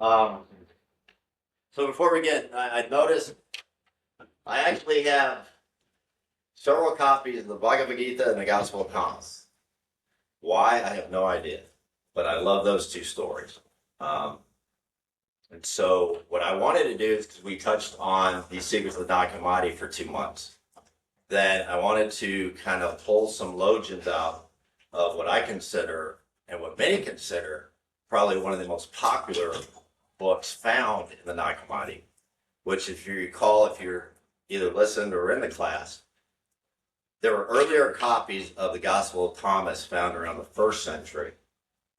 Um, so before we get, I noticed I actually have several copies of the Bhagavad Gita and the Gospel of Thomas. Why? I have no idea, but I love those two stories. Um, and so what I wanted to do is, because we touched on the secrets of the Nag Hammadi for 2 months, then I wanted to kind of pull some logians out of what I consider, and what many consider, probably one of the most popular books found in the Nag Hammadi, which, if you recall, if you're either listened or in the class, there were earlier copies of the Gospel of Thomas found around the 1st century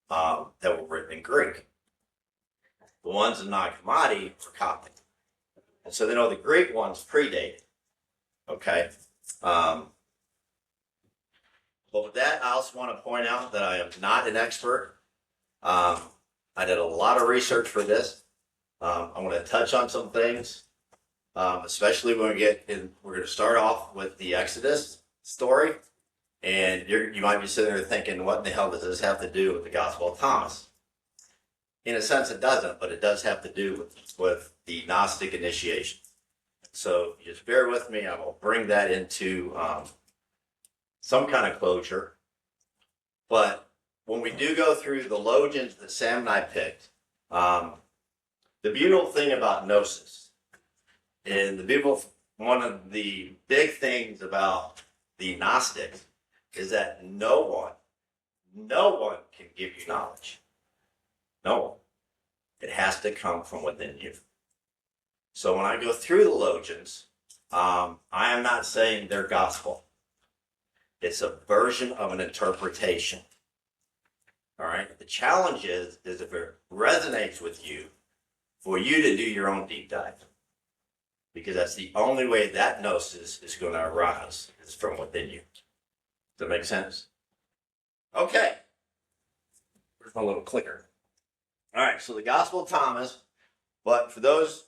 that were written in Greek. The ones in Nag Hammadi were copied. And so they know the Greek ones predated. Okay? But with that, I also want to point out that I am not an expert. I did a lot of research for this. I'm going to touch on some things, especially when we get in. We're going to start off with the Exodus story. And you might be sitting there thinking, what in the hell does this have to do with the Gospel of Thomas? In a sense, it doesn't, but it does have to do with the Gnostic initiation. So just bear with me. I will bring that into some kind of closure. But when we do go through the logians that Sam and I picked, the beautiful thing about Gnosis, and one of the big things about the Gnostics is that no one can give you knowledge. No one. It has to come from within you. So when I go through the logians, I am not saying they're gospel. It's a version of an interpretation. All right? The challenge is if it resonates with you, for you to do your own deep dive. Because that's the only way that gnosis is going to arise, is from within you. Does that make sense? Okay. Where's my little clicker? All right, so the Gospel of Thomas, but for those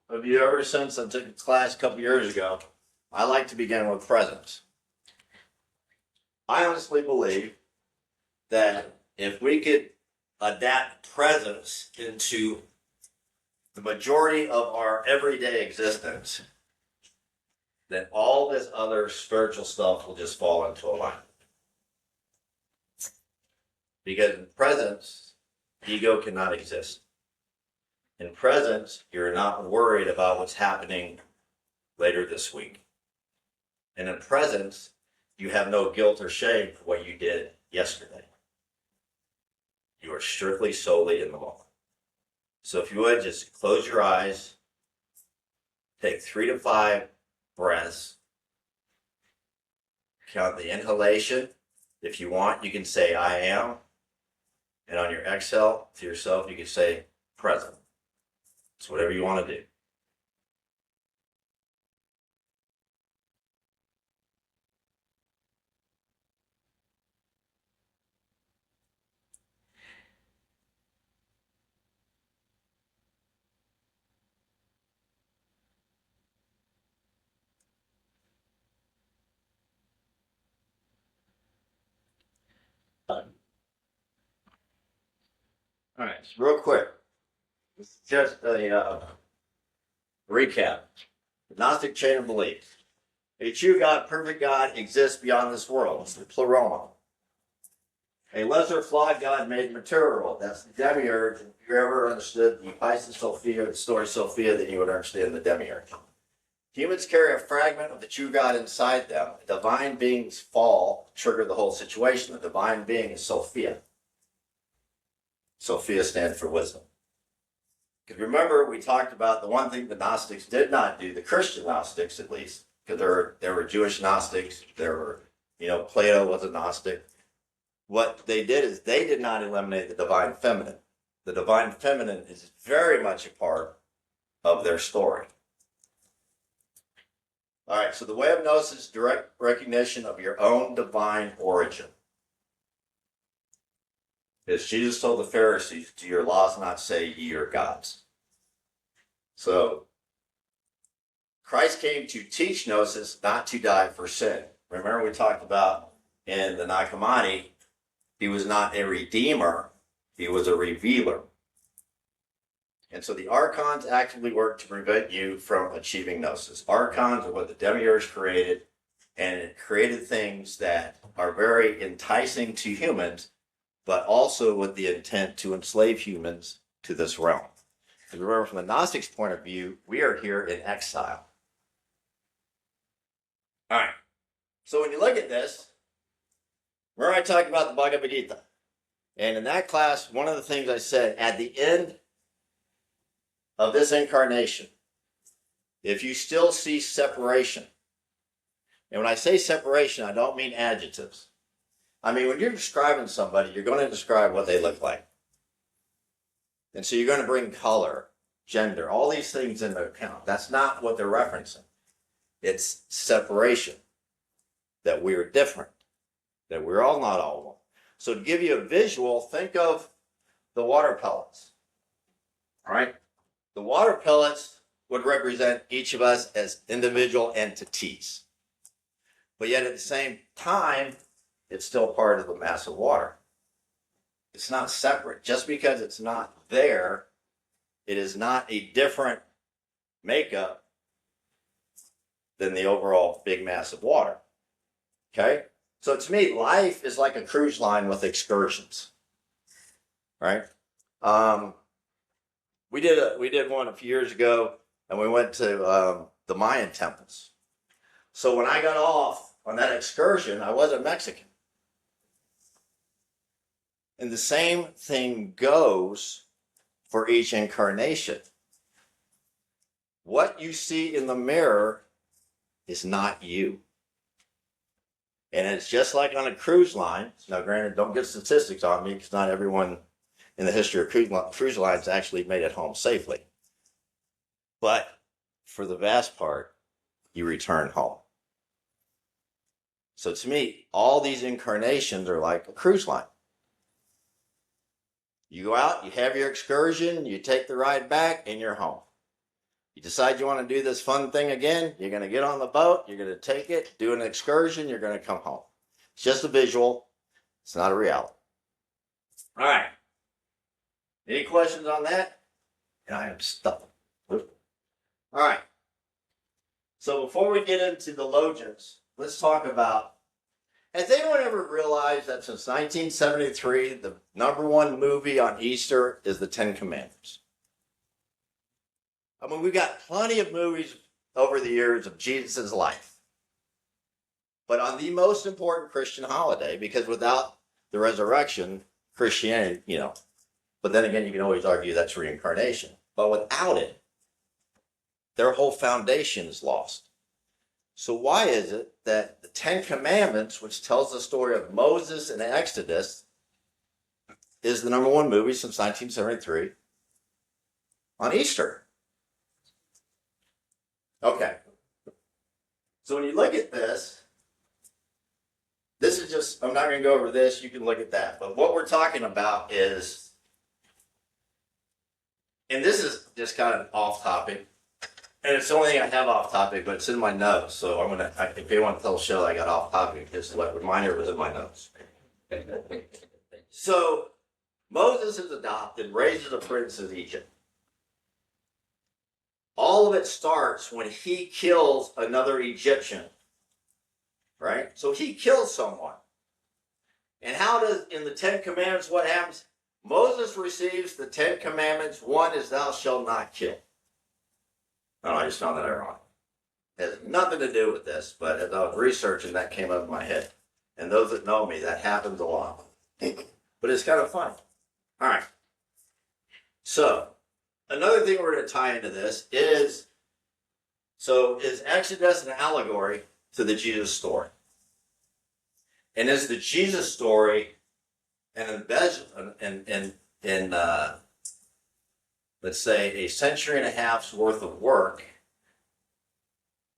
of you ever since I took this class a couple years ago, I like to begin with presence. I honestly believe that if we could adapt presence into the majority of our everyday existence, then all this other spiritual stuff will just fall into alignment. Because in presence, ego cannot exist. In presence, you're not worried about what's happening later this week. And in presence, you have no guilt or shame for what you did yesterday. You are strictly, solely in the moment. So if you would, just close your eyes, take 3 to 5 breaths, count the inhalation. If you want, you can say, I am. And on your exhale to yourself, you can say, present. It's whatever you want to do. All right, so real quick, this is just a recap. The Gnostic chain of belief. A true God, perfect God, exists beyond this world. It's the pleroma. A lesser flawed God made material. That's the demiurge. If you ever understood the Pisces Sophia, the story Sophia, then you would understand the demiurge. Humans carry a fragment of the true God inside them. A divine being's fall triggered the whole situation. The divine being is Sophia. Sophia stands for wisdom. Because remember, we talked about the one thing the Gnostics did not do, the Christian Gnostics at least, because there were Jewish Gnostics, Plato was a Gnostic. What they did is they did not eliminate the divine feminine. The divine feminine is very much a part of their story. All right, so the way of gnosis is direct recognition of your own divine origin. As Jesus told the Pharisees, do your laws not say ye are gods? So, Christ came to teach gnosis, not to die for sin. Remember we talked about in the Nag Hammadi, he was not a redeemer, he was a revealer. And so the archons actively work to prevent you from achieving gnosis. Archons are what the demiurge created, and it created things that are very enticing to humans, but also with the intent to enslave humans to this realm. Because remember, from the Gnostics' point of view, we are here in exile. All right. So when you look at this, remember I talked about the Bhagavad Gita. And in that class, one of the things I said, at the end of this incarnation, if you still see separation, and when I say separation, I don't mean adjectives. I mean, when you're describing somebody, you're going to describe what they look like. And so you're going to bring color, gender, all these things into account. That's not what they're referencing. It's separation, that we're different, that we're all not all one. So to give you a visual, think of the water pellets, right? The water pellets would represent each of us as individual entities. But yet at the same time, it's still part of the mass of water. It's not separate. Just because it's not there, it is not a different makeup than the overall big mass of water. Okay? So to me, life is like a cruise line with excursions. Right? We did one a few years ago, and we went to the Mayan temples. So when I got off on that excursion, I wasn't Mexican. And the same thing goes for each incarnation. What you see in the mirror is not you. And it's just like on a cruise line. Now, granted, don't get statistics on me because not everyone in the history of cruise lines actually made it home safely. But for the vast part, you return home. So to me, all these incarnations are like a cruise line. You go out, you have your excursion, you take the ride back, and you're home. You decide you want to do this fun thing again, you're going to get on the boat, you're going to take it, do an excursion, you're going to come home. It's just a visual. It's not a reality. All right. Any questions on that? And I am stuck. All right. So before we get into the logians, let's talk about, has anyone ever realized that since 1973, the #1 movie on Easter is the Ten Commandments? I mean, we've got plenty of movies over the years of Jesus' life. But on the most important Christian holiday, because without the resurrection, Christianity, but then again, you can always argue that's reincarnation. But without it, their whole foundation is lost. So why is it that the Ten Commandments, which tells the story of Moses and the Exodus, is the #1 movie since 1973 on Easter? Okay. So when you look at this is just, I'm not going to go over this, you can look at that. But what we're talking about is, and this is just kind of off topic, and it's the only thing I have off topic, but it's in my notes. So I'm going to, if you want to tell the show I got off topic, just let reminder was in my notes. So Moses is adopted, raised as a prince of Egypt. All of it starts when he kills another Egyptian, right? So he kills someone. And how does, in the Ten Commandments, what happens? Moses receives the Ten Commandments. One is thou shalt not kill. Oh, I just found that ironic. It has nothing to do with this, but as I was researching, that came up in my head. And those that know me, that happens a lot. But it's kind of fun. All right. So, another thing we're going to tie into this is, so is Exodus an allegory to the Jesus story? And is the Jesus story let's say a century and a half's worth of work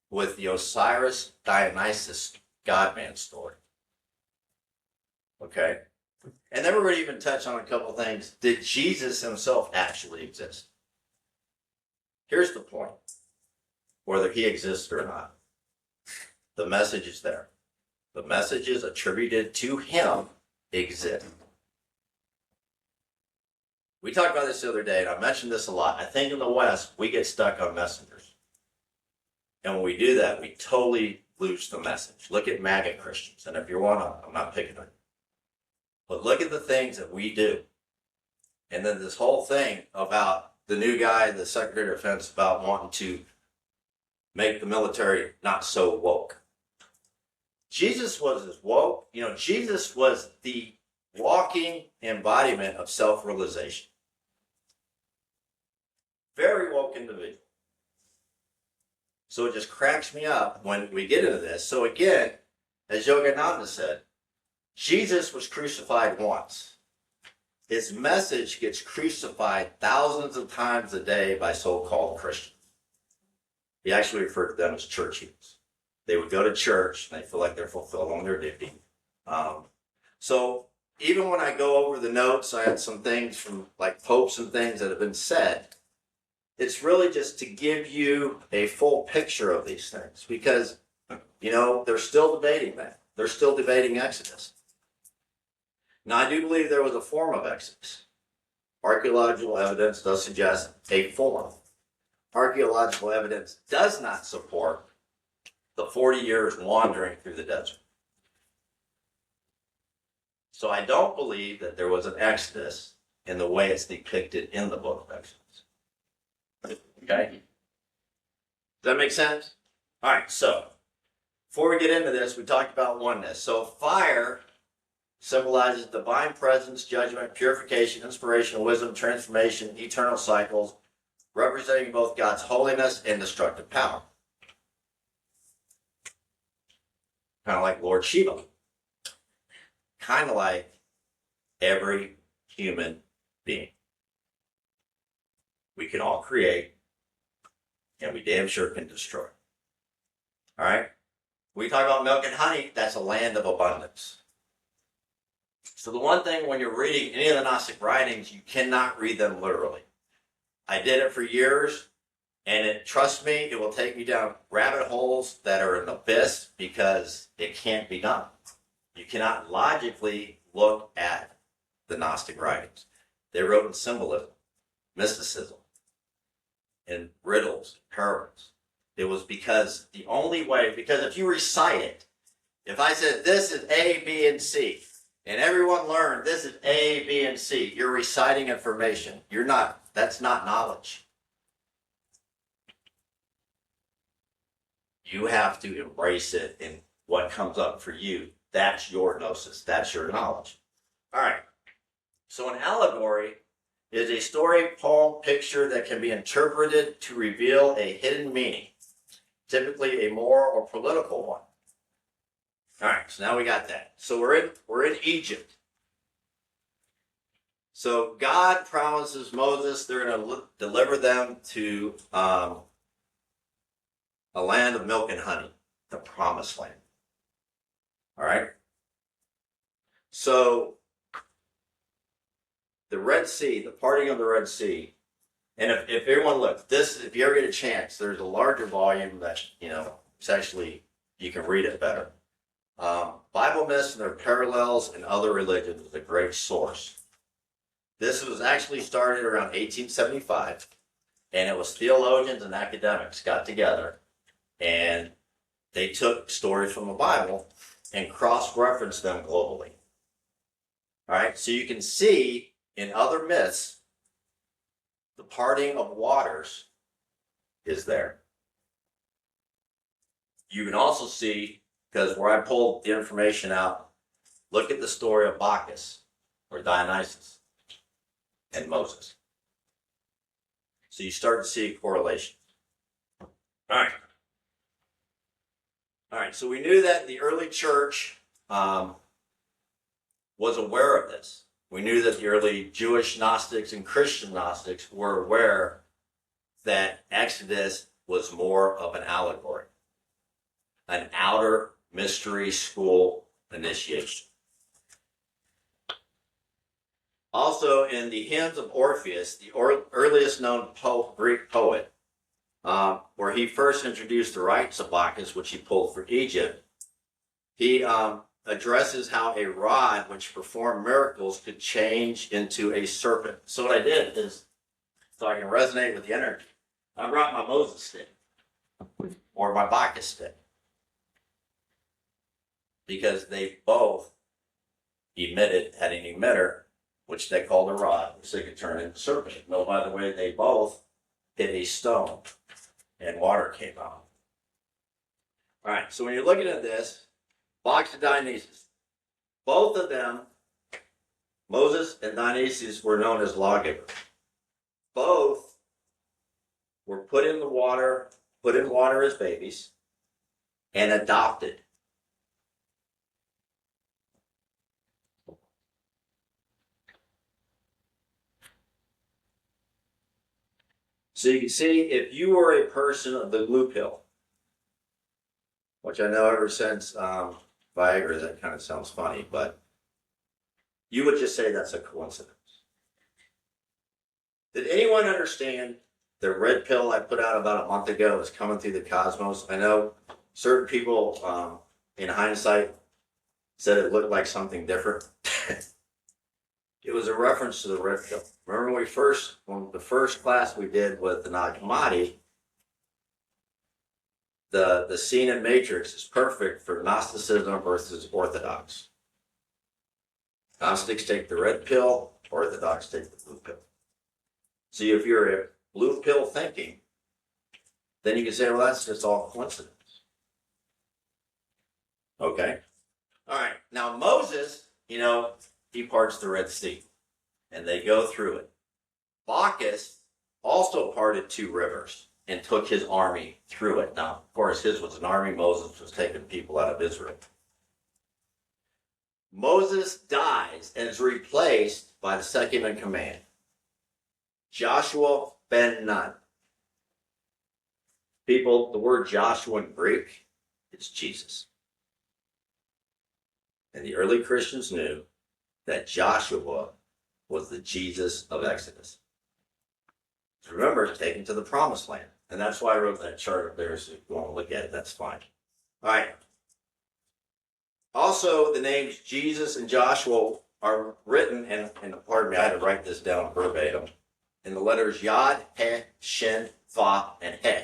with the Osiris Dionysus God-man story? Okay. And then we're going to even touch on a couple things. Did Jesus himself actually exist? Here's the point. Whether he exists or not, the message is there. The messages attributed to him exist. We talked about this the other day, and I mentioned this a lot. I think in the West, we get stuck on messengers. And when we do that, we totally lose the message. Look at MAGA Christians. And if you're one of them, I'm not picking on you. But look at the things that we do. And then this whole thing about the new guy, the Secretary of Defense, about wanting to make the military not so woke. Jesus was as woke. You know, Jesus was the walking embodiment of self-realization. Very woke individual. So it just cracks me up when we get into this. So again, as Yogananda said, Jesus was crucified once. His message gets crucified thousands of times a day by so-called Christians. He actually referred to them as church youths. They would go to church and they feel like they're fulfilling their duty. So even when I go over the notes, I had some things from like popes and things that have been said. It's really just to give you a full picture of these things because, you know, they're still debating that. They're still debating Exodus. Now, I do believe there was a form of Exodus. Archaeological evidence does suggest a form. Archaeological evidence does not support the 40 years wandering through the desert. So I don't believe that there was an Exodus in the way it's depicted in the book of Exodus. Okay? Does that make sense? All right, so before we get into this, we talked about oneness. So fire symbolizes divine presence, judgment, purification, inspiration, wisdom, transformation, eternal cycles, representing both God's holiness and destructive power. Kind of like Lord Shiva. Kind of like every human being. We can all create, and we damn sure can destroy. All right? When we talk about milk and honey, that's a land of abundance. So the one thing when you're reading any of the Gnostic writings, you cannot read them literally. I did it for years, and trust me, it will take me down rabbit holes that are an abyss because it can't be done. You cannot logically look at the Gnostic writings. They wrote in symbolism, mysticism, and riddles, parables. It was because the only way, because if you recite it, if I said this is A, B, and C, and everyone learned this is A, B, and C, you're reciting information. You're not, that's not knowledge. You have to embrace it in what comes up for you. That's your gnosis. That's your knowledge. All right. So an allegory is a story, poem, picture that can be interpreted to reveal a hidden meaning, typically a moral or political one. All right, so now we got that. So we're in Egypt. So God promises Moses they're going to deliver them to a land of milk and honey, the promised land. All right. So the Red Sea, the parting of the Red Sea, and if everyone looks, this, if you ever get a chance, there's a larger volume that, you know, it's actually, you can read it better. Bible myths and their parallels in other religions is a great source. This was actually started around 1875, and it was theologians and academics got together, and they took stories from the Bible and cross-referenced them globally. All right, so you can see in other myths, the parting of waters is there. You can also see, because where I pulled the information out, look at the story of Bacchus or Dionysus and Moses. So you start to see a correlation. All right. All right, so we knew that the early church was aware of this. We knew that the early Jewish Gnostics and Christian Gnostics were aware that Exodus was more of an allegory, an outer mystery school initiation. Also, in the Hymns of Orpheus, the earliest known Greek poet, where he first introduced the rites of Bacchus, which he pulled from Egypt, he addresses how a rod which performed miracles could change into a serpent. So what I did is, so I can resonate with the energy, I brought my Moses stick or my Bacchus stick, because they both had an emitter, which they called a rod, which they could turn into a serpent. No, by the way, they both hit a stone and water came out. All right, so when you're looking at this, Bacchus and Dionysus, both of them, Moses and Dionysus, were known as lawgivers. Both were put in water as babies, and adopted. So you can see, if you were a person of the blue pill, which I know ever since Viagra, that kind of sounds funny, but you would just say that's a coincidence. Did anyone understand the red pill I put out about a month ago is coming through the cosmos? I know certain people, in hindsight, said it looked like something different. It was a reference to the red pill. Remember when the first class we did with the Nag Hammadi, the scene in Matrix is perfect for Gnosticism versus Orthodox. Gnostics take the red pill, Orthodox take the blue pill. See, if you're a blue pill thinking, then you can say, well, that's just all coincidence. Okay. All right. Now, Moses, he parts the Red Sea, and they go through it. Bacchus also parted 2 rivers and took his army through it. Now, of course, his was an army. Moses was taking people out of Israel. Moses dies and is replaced by the second in command, Joshua ben Nun. People, the word Joshua in Greek is Jesus. And the early Christians knew that Joshua was the Jesus of Exodus. So remember, taken to the promised land. And that's why I wrote that chart up there, so if you want to look at it, that's fine. All right. Also, the names Jesus and Joshua are written, and pardon me, I had to write this down verbatim, in the letters Yod, He, Shin, Fa, and He.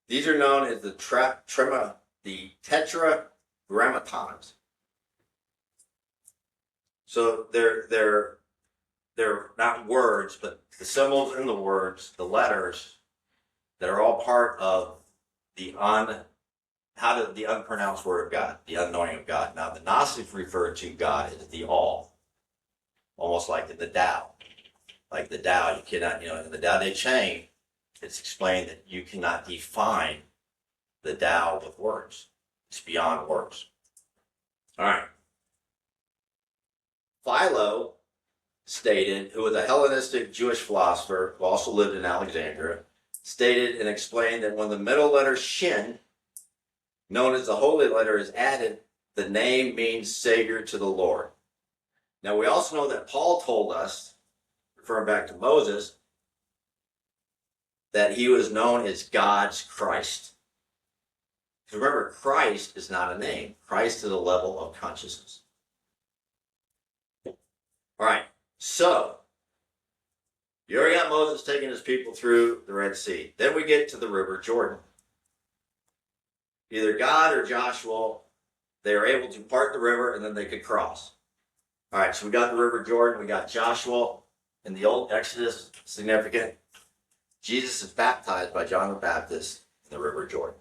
These are known as the tetragrammatons. So they're not words, but the symbols in the words, the letters that are all part of the unpronounced word of God, the unknowing of God. Now, the Gnostics refer to God as the all, almost like in the Tao. Like the Tao, you cannot, in the Tao Te Ching, it's explained that you cannot define the Tao with words. It's beyond words. All right. Philo stated, who was a Hellenistic Jewish philosopher who also lived in Alexandria, stated and explained that when the middle letter Shin, known as the holy letter, is added, the name means Savior to the Lord. Now, we also know that Paul told us, referring back to Moses, that he was known as God's Christ. Because remember, Christ is not a name. Christ is a level of consciousness. All right, so you already got Moses taking his people through the Red Sea. Then we get to the River Jordan. Either God or Joshua, they were able to part the river and then they could cross. All right, so we got the River Jordan. We got Joshua in the old Exodus, significant. Jesus is baptized by John the Baptist in the River Jordan.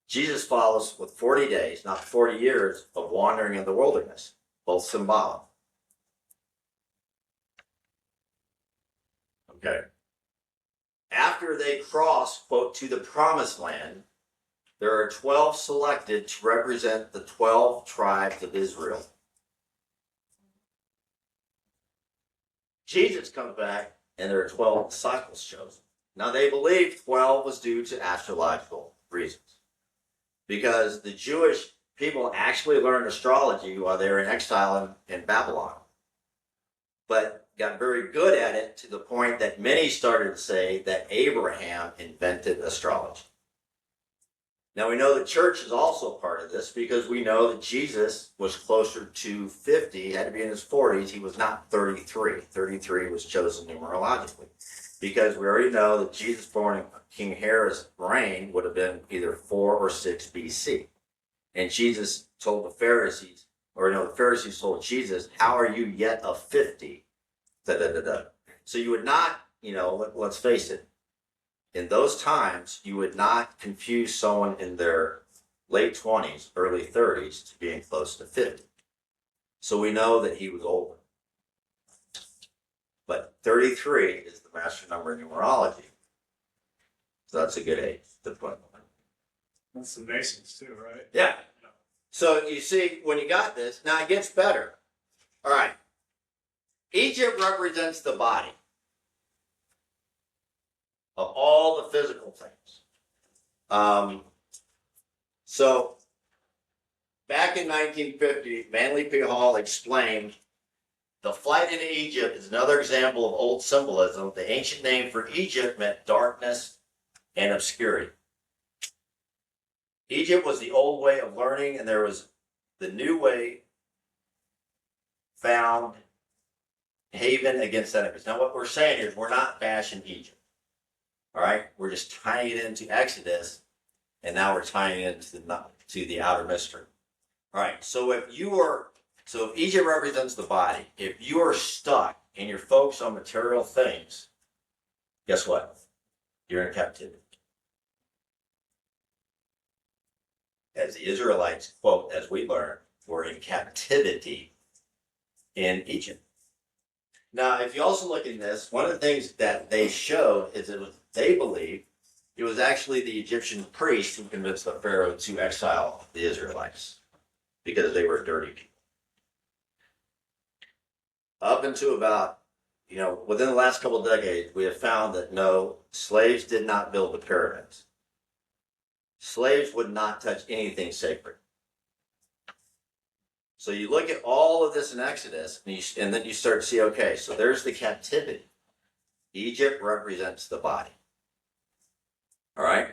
Jesus follows with 40 days, not 40 years, of wandering in the wilderness, both symbolic. Okay. After they cross, quote, to the promised land, there are 12 selected to represent the 12 tribes of Israel. Jesus comes back, and there are 12 disciples chosen. Now, they believe 12 was due to astrological reasons, because the Jewish people actually learned astrology while they were in exile in Babylon, but got very good at it to the point that many started to say that Abraham invented astrology. Now we know the church is also part of this because we know that Jesus was closer to 50, he had to be in his 40s. He was not 33. 33 was chosen numerologically because we already know that Jesus born in King Herod's reign would have been either 4 or 6 BC. And Jesus told the Pharisees, or no, the Pharisees told Jesus, how are you yet of 50? Da, da, da, da. So you would not, let's face it, in those times, you would not confuse someone in their late 20s, early 30s to being close to 50. So we know that he was older. But 33 is the master number in numerology. So that's a good age to put on. That's the Masons too, right? Yeah. So you see, when you got this, now it gets better. All right. Egypt represents the body of all the physical things. So back in 1950, Manly P. Hall explained the flight into Egypt is another example of old symbolism. The ancient name for Egypt meant darkness and obscurity. Egypt was the old way of learning, and there was the new way found haven against enemies. Now, what we're saying is we're not bashing Egypt. All right, we're just tying it into Exodus, and now we're tying it to the outer mystery. All right, so if Egypt represents the body, if you are stuck and you're focused on material things, guess what? You're in captivity. As the Israelites, quote, as we learn, were in captivity in Egypt. Now, if you also look in this, one of the things that they showed is they believe it was actually the Egyptian priest who convinced the Pharaoh to exile the Israelites because they were dirty people. Up until about, within the last couple of decades, we have found that no, slaves did not build the pyramids. Slaves would not touch anything sacred. So you look at all of this in Exodus, and then you start to see, okay, so there's the captivity. Egypt represents the body. All right?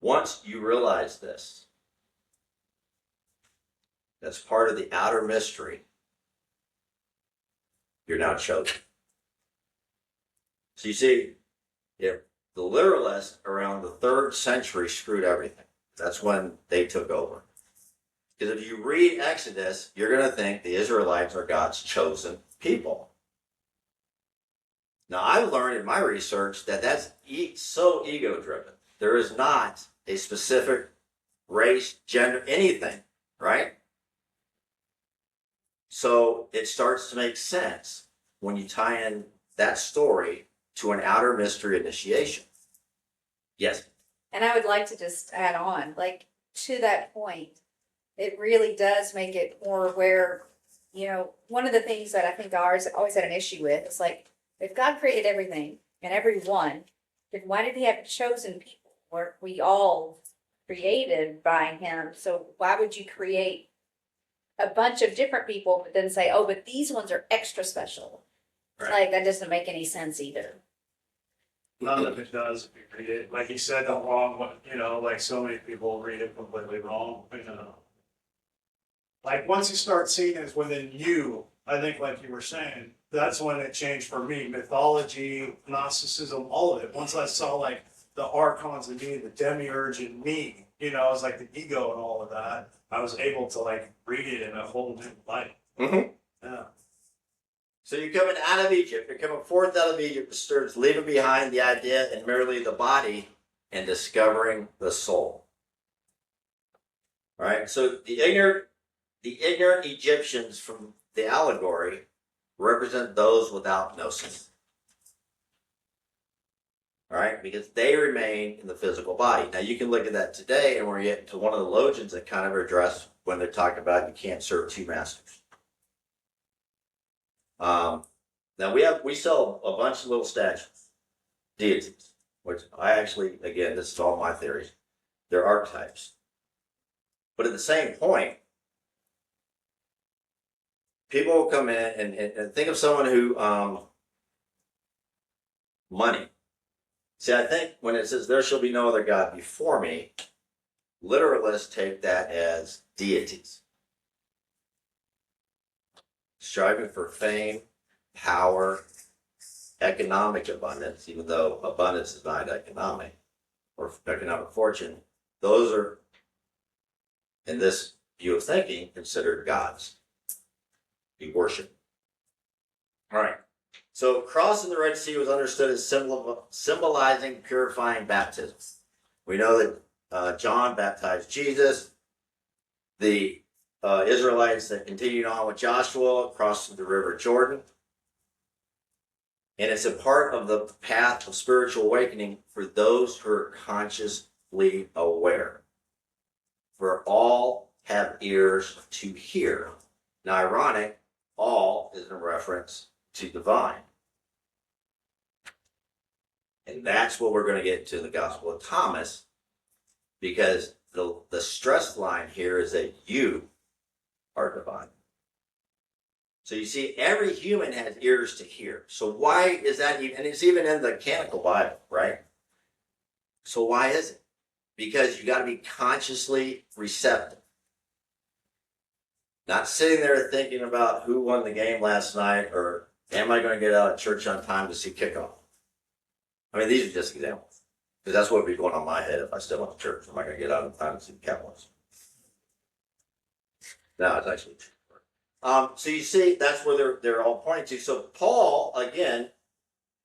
Once you realize this, that's part of the outer mystery, you're now chosen. So you see, if the literalists around the 3rd century screwed everything. That's when they took over. Because if you read Exodus, you're going to think the Israelites are God's chosen people. Now, I've learned in my research that that's so ego-driven. There is not a specific race, gender, anything, right? So it starts to make sense when you tie in that story to an outer mystery initiation. Yes. And I would like to just add on, to that point, it really does make it more aware. One of the things that I think I always had an issue with is if God created everything and everyone, then why did he have chosen people? Weren't we all created by him? So why would you create a bunch of different people, but then say, oh, but these ones are extra special? Right. That doesn't make any sense either. None of it does if you read it. Like you said, the wrong one, so many people read it completely wrong, once you start seeing it within you, I think like you were saying, that's when it changed for me. Mythology, Gnosticism, all of it. Once I saw the archons in me, the demiurge in me, it was the ego and all of that, I was able to read it in a whole new light. Mm-hmm. Yeah. So you're coming out of Egypt, you're coming forth out of Egypt, leaving behind the idea and merely the body and discovering the soul. All right, so the ignorant Egyptians from the allegory represent those without gnosis. All right, because they remain in the physical body. Now you can look at that today, and we're getting to one of the logians that kind of address when they're talking about you can't serve 2 masters. Now we sell a bunch of little statues, deities, which I actually, again, this is all my theories. They're archetypes. But at the same point, people will come in and think of someone who, money. See, I think when it says there shall be no other God before me, literalists take that as deities. Striving for fame, power, economic abundance, even though abundance is not economic or economic fortune, those are, in this view of thinking, considered gods. Be worshipped. All right. So crossing the Red Sea was understood as symbolizing purifying baptism. We know that John baptized Jesus. The Israelites that continued on with Joshua crossed the river Jordan. And it's a part of the path of spiritual awakening for those who are consciously aware. For all have ears to hear. Now, ironic, all is in reference to divine. And that's what we're going to get to the Gospel of Thomas, because the stress line here is that you are divine. So you see, every human has ears to hear. So why is that even, and it's even in the canonical Bible, right? So why is it? Because you got to be consciously receptive. Not sitting there thinking about who won the game last night or am I going to get out of church on time to see kickoff? I mean, these are just examples. Because that's what would be going on in my head if I still went to church. Am I going to get out on time to see the Cowboys? No, it's actually true. So you see, that's where they're all pointing to. So Paul, again,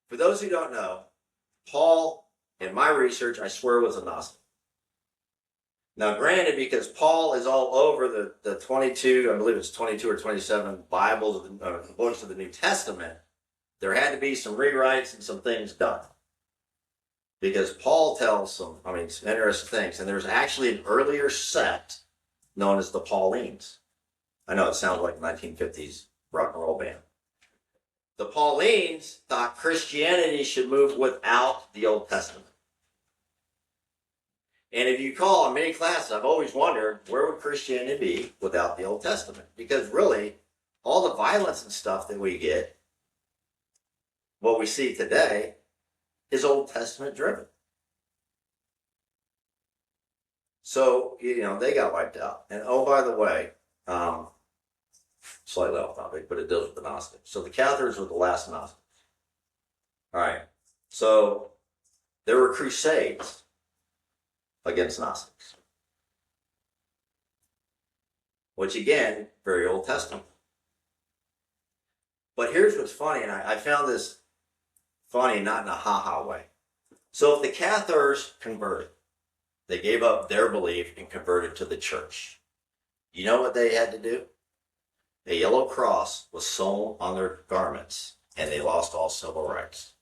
for those who don't know, Paul, in my research, I swear was a Gnostic. Now, granted, because Paul is all over the 22, I believe it's 22 or 27 Bibles, books of the New Testament, there had to be some rewrites and some things done. Because Paul tells some interesting things. And there's actually an earlier sect known as the Paulines. I know it sounds like 1950s rock and roll band. The Paulines thought Christianity should move without the Old Testament. And if you call in many classes, I've always wondered, where would Christianity be without the Old Testament? Because really, all the violence and stuff that we get, what we see today, is Old Testament driven. So, they got wiped out. And oh, by the way, slightly off topic, but it deals with the Gnostics. So the Catholics were the last Gnostics. All right. So there were crusades against Gnostics, which again, very Old Testament. But here's what's funny, and I found this funny, not in a ha-ha way. So if the Cathars converted, they gave up their belief and converted to the church. You know what they had to do? A yellow cross was sewn on their garments, and they lost all civil rights.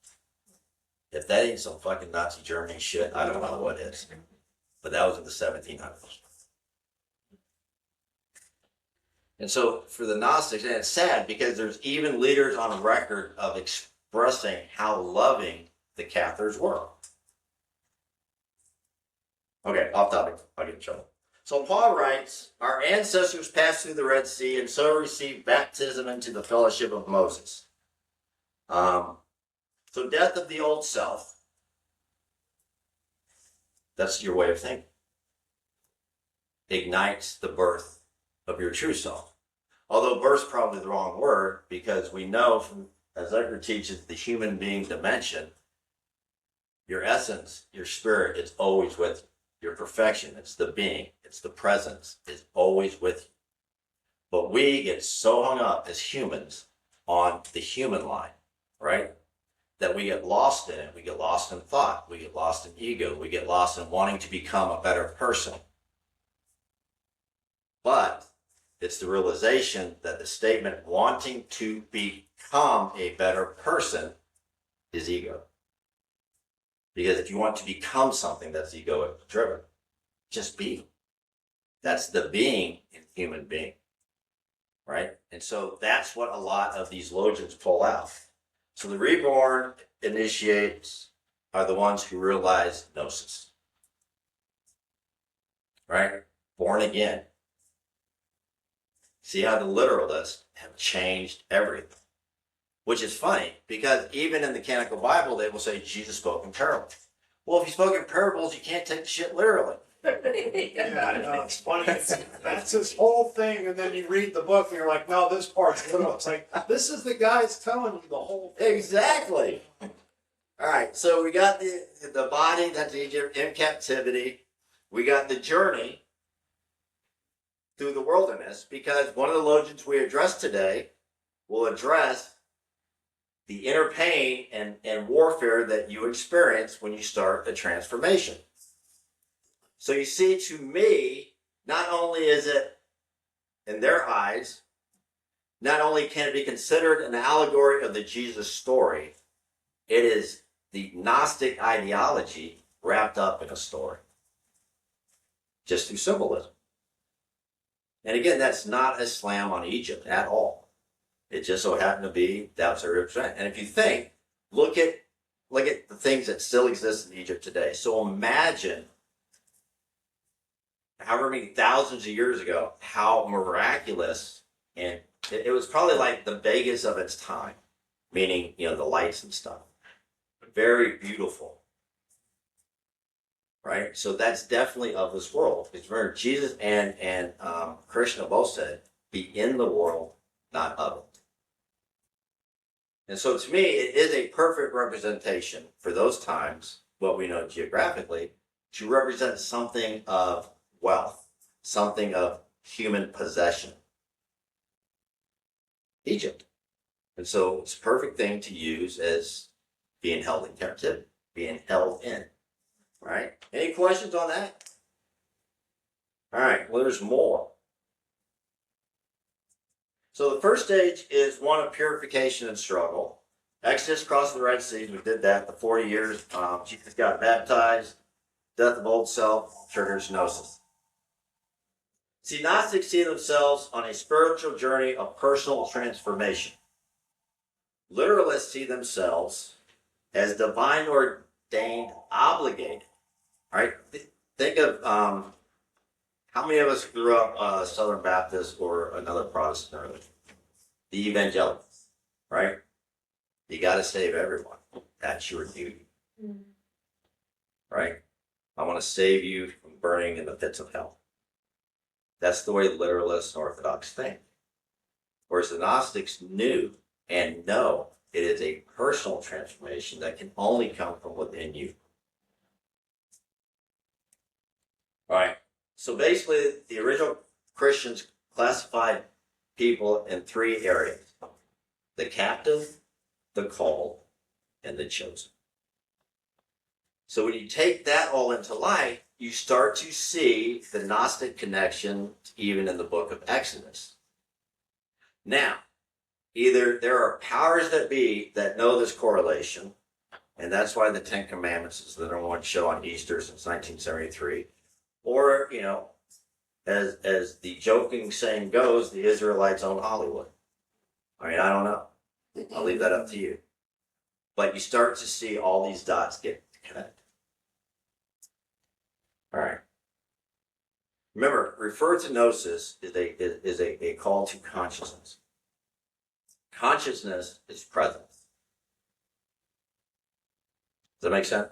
If that ain't some fucking Nazi Germany shit, I don't know what is. But that was in the 1700s. And so for the Gnostics, and it's sad because there's even leaders on record of expressing how loving the Cathars were. Okay, off topic. I'll get in trouble. So Paul writes, our ancestors passed through the Red Sea and so received baptism into the fellowship of Moses. So death of the old self. That's your way of thinking. Ignites the birth of your true self. Although birth's probably the wrong word, because we know from, as Edgar teaches, the human being dimension, your essence, your spirit, is always with you. Your perfection, it's the being, it's the presence, is always with you. But we get so hung up as humans on the human line, right? That we get lost in it. We get lost in thought. We get lost in ego. We get lost in wanting to become a better person. But it's the realization that the statement wanting to become a better person is ego. Because if you want to become something that's ego driven, just be. That's the being in human being, right? And so that's what a lot of these logians pull out. So the reborn initiates are the ones who realize gnosis, right? Born again. See how the literalists have changed everything. which is funny because even in the canonical Bible, they will say Jesus spoke in parables. Well, if he spoke in parables, you can't take the shit literally. Yeah, I know, it's funny. That's his whole thing, and then you read the book and you're like, no, this part's literal. It's like, this is the guy's telling you the whole thing. Exactly. All right, so we got the body that's Egypt in captivity. We got the journey through the wilderness, because one of the logions we addressed today will address the inner pain and warfare that you experience when you start a transformation. So you see, to me, not only is it, in their eyes, not only can it be considered an allegory of the Jesus story, it is the Gnostic ideology wrapped up in a story, just through symbolism. And again, that's not a slam on Egypt at all. It just so happened to be that's a represent. And if you think, look at the things that still exist in Egypt today. So imagine however many thousands of years ago, how miraculous, and it was probably like the Vegas of its time, meaning, the lights and stuff. Very beautiful. Right? So that's definitely of this world. Because remember, Jesus and Krishna both said, be in the world, not of it. And so to me, it is a perfect representation for those times, what we know geographically, to represent something of wealth, something of human possession. Egypt. And so it's a perfect thing to use as being held in captivity, being held in. Right? Any questions on that? All right, well, there's more. So the first stage is one of purification and struggle. Exodus, crossing the Red Sea, we did that. The 40 years, Jesus got baptized. Death of old self triggers gnosis. See, Gnostics see themselves on a spiritual journey of personal transformation. Literalists see themselves as divine ordained, obligated. Right? Think of how many of us grew up Southern Baptist or another Protestant religion? The evangelicals, right? You got to save everyone. That's your duty. Mm-hmm. Right? I want to save you from burning in the pits of hell. That's the way literalists and Orthodox think. Whereas the Gnostics knew and know it is a personal transformation that can only come from within you. All right. So basically, the original Christians classified people in three areas: the captive, the called, and the chosen. So when you take that all into light, you start to see the Gnostic connection even in the book of Exodus. Now, either there are powers that be that know this correlation, and that's why the Ten Commandments is the number one show on Easter since 1973, or, as the joking saying goes, the Israelites own Hollywood. I mean, I don't know. I'll leave that up to you. But you start to see all these dots get connected. All right. Remember, refer to gnosis is a call to consciousness. Consciousness is presence. Does that make sense?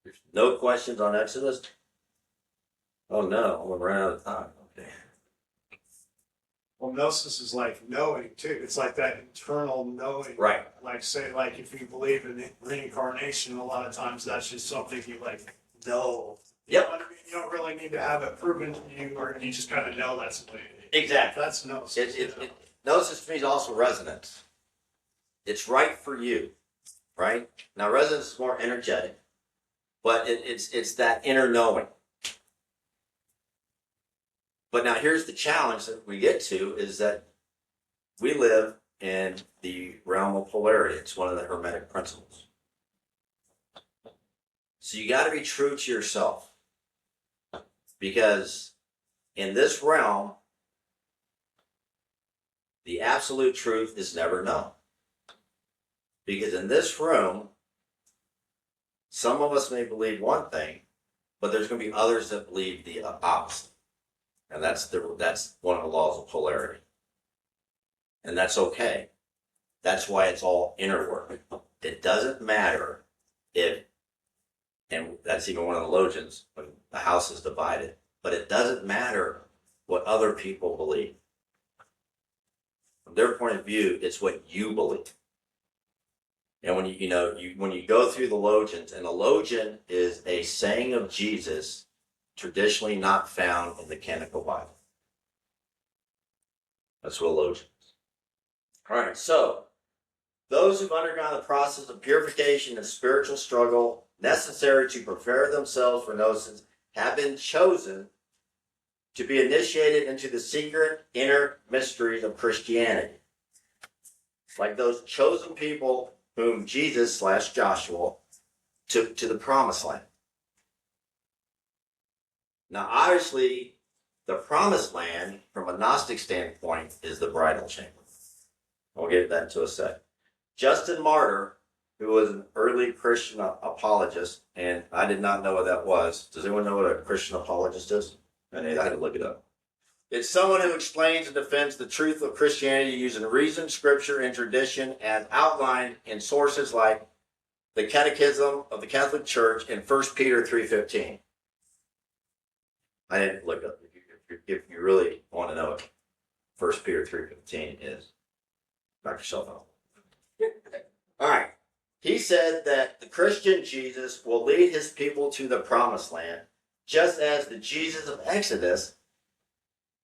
There's no questions on Exodus? Oh no, we're running out of time. Okay. Well, gnosis is like knowing too. It's like that internal knowing. Right. Like say, like if you believe in reincarnation, a lot of times that's just something you like know. Yep. You know what I mean? You don't really need to have it proven to you, or you just kind of know that's the way it is. Exactly. That's gnosis. Gnosis to me is also resonance. It's right for you, right? Now resonance is more energetic, but it's that inner knowing. But now here's the challenge that we get to is that we live in the realm of polarity. It's one of the Hermetic principles. So you got to be true to yourself, because in this realm, the absolute truth is never known. Because in this room, some of us may believe one thing, but there's going to be others that believe the opposite. And that's one of the laws of polarity. And that's okay. That's why it's all inner work. It doesn't matter if, and that's even one of the logians, when the house is divided, but it doesn't matter what other people believe. From their point of view, it's what you believe. And when when you go through the logians, and a logian is a saying of Jesus traditionally not found in the canonical Bible. That's what a logian is. All right, so those who've undergone the process of purification and spiritual struggle necessary to prepare themselves for gnosis have been chosen to be initiated into the secret inner mysteries of Christianity. Like those chosen people whom Jesus / Joshua took to the promised land. Now, obviously, the promised land, from a Gnostic standpoint, is the bridal chamber. I'll get that into a sec. Justin Martyr, who was an early Christian apologist, and I did not know what that was. Does anyone know what a Christian apologist is? I had to look it up. It's someone who explains and defends the truth of Christianity using reason, scripture, and tradition as outlined in sources like the Catechism of the Catholic Church in 1 Peter 3:15. I didn't look up. If you really want to know it, 1 Peter 3:15 is. Knock yourself out. All right. He said that the Christian Jesus will lead his people to the promised land, just as the Jesus of Exodus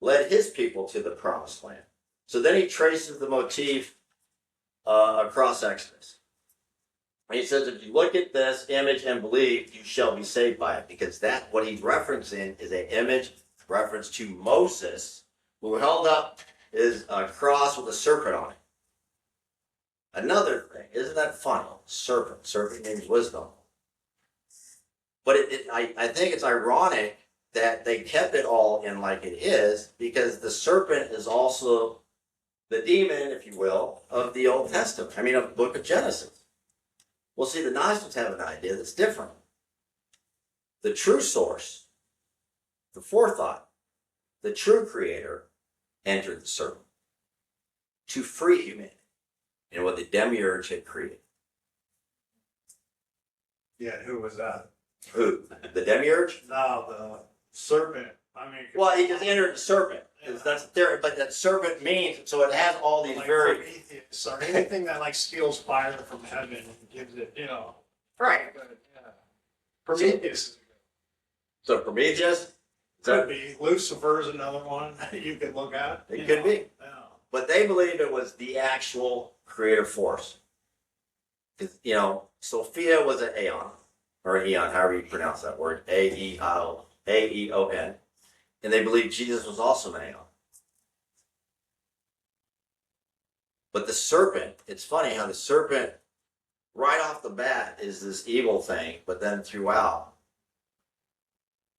led his people to the promised land. So then he traces the motif across Exodus. And he says, if you look at this image and believe, you shall be saved by it. Because that, what he's referencing is an image reference to Moses, who held up his cross with a serpent on it. Another thing, isn't that funny? Serpent means wisdom. But I think it's ironic that they kept it all in like it is, because the serpent is also the demon, if you will, of the Old Testament. I mean, of the book of Genesis. Well, see, the Gnostics have an idea that's different. The true source, the forethought, the true creator entered the serpent to free humanity in what the demiurge had created. Yeah, who was that? Who? The demiurge? No, the serpent. I mean, Well, he just entered the serpent. Yeah. That's there, but that serpent means, so it has all these like very Prometheus or anything that like steals fire from heaven and gives it, right. But, yeah. Prometheus is So Prometheus, could be. Lucifer's another one you could look at. It could be. Yeah. but they believe it was the actual creative force. Sophia was an aeon, or an eon, however you pronounce that word, A-E-O-N. And they believe Jesus was also an aeon. But the serpent, it's funny how the serpent, right off the bat, is this evil thing, but then throughout,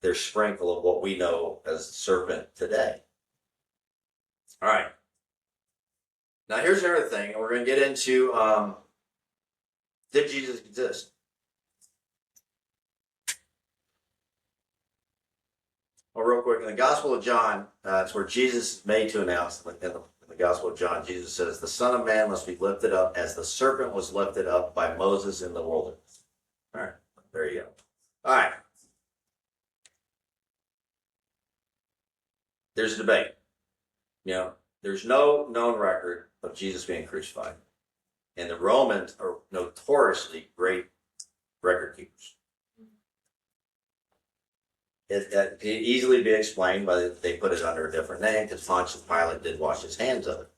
there's sprinkle of what we know as serpent today. All right. Now here's another thing, and we're going to get into, did Jesus exist? Well, real quick, in the Gospel of John, it's where Jesus is made to announce, in the Gospel of John, Jesus says, the Son of Man must be lifted up as the serpent was lifted up by Moses in the wilderness. All right, there you go. All right. There's a debate. There's no known record of Jesus being crucified. And the Romans are notoriously great record keepers. It can easily be explained by they put it under a different name because Pontius Pilate did wash his hands of it.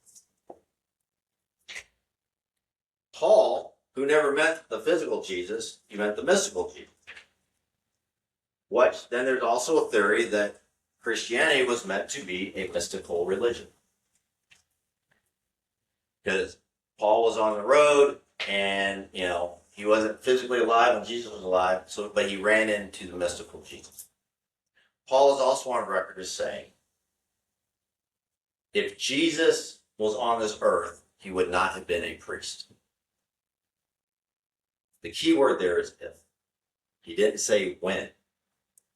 Paul, who never met the physical Jesus, he met the mystical Jesus. Then there's also a theory that Christianity was meant to be a mystical religion. Because Paul was on the road and, he wasn't physically alive when Jesus was alive, but he ran into the mystical Jesus. Paul is also on record as saying, if Jesus was on this earth, he would not have been a priest. The key word there is if. He didn't say when.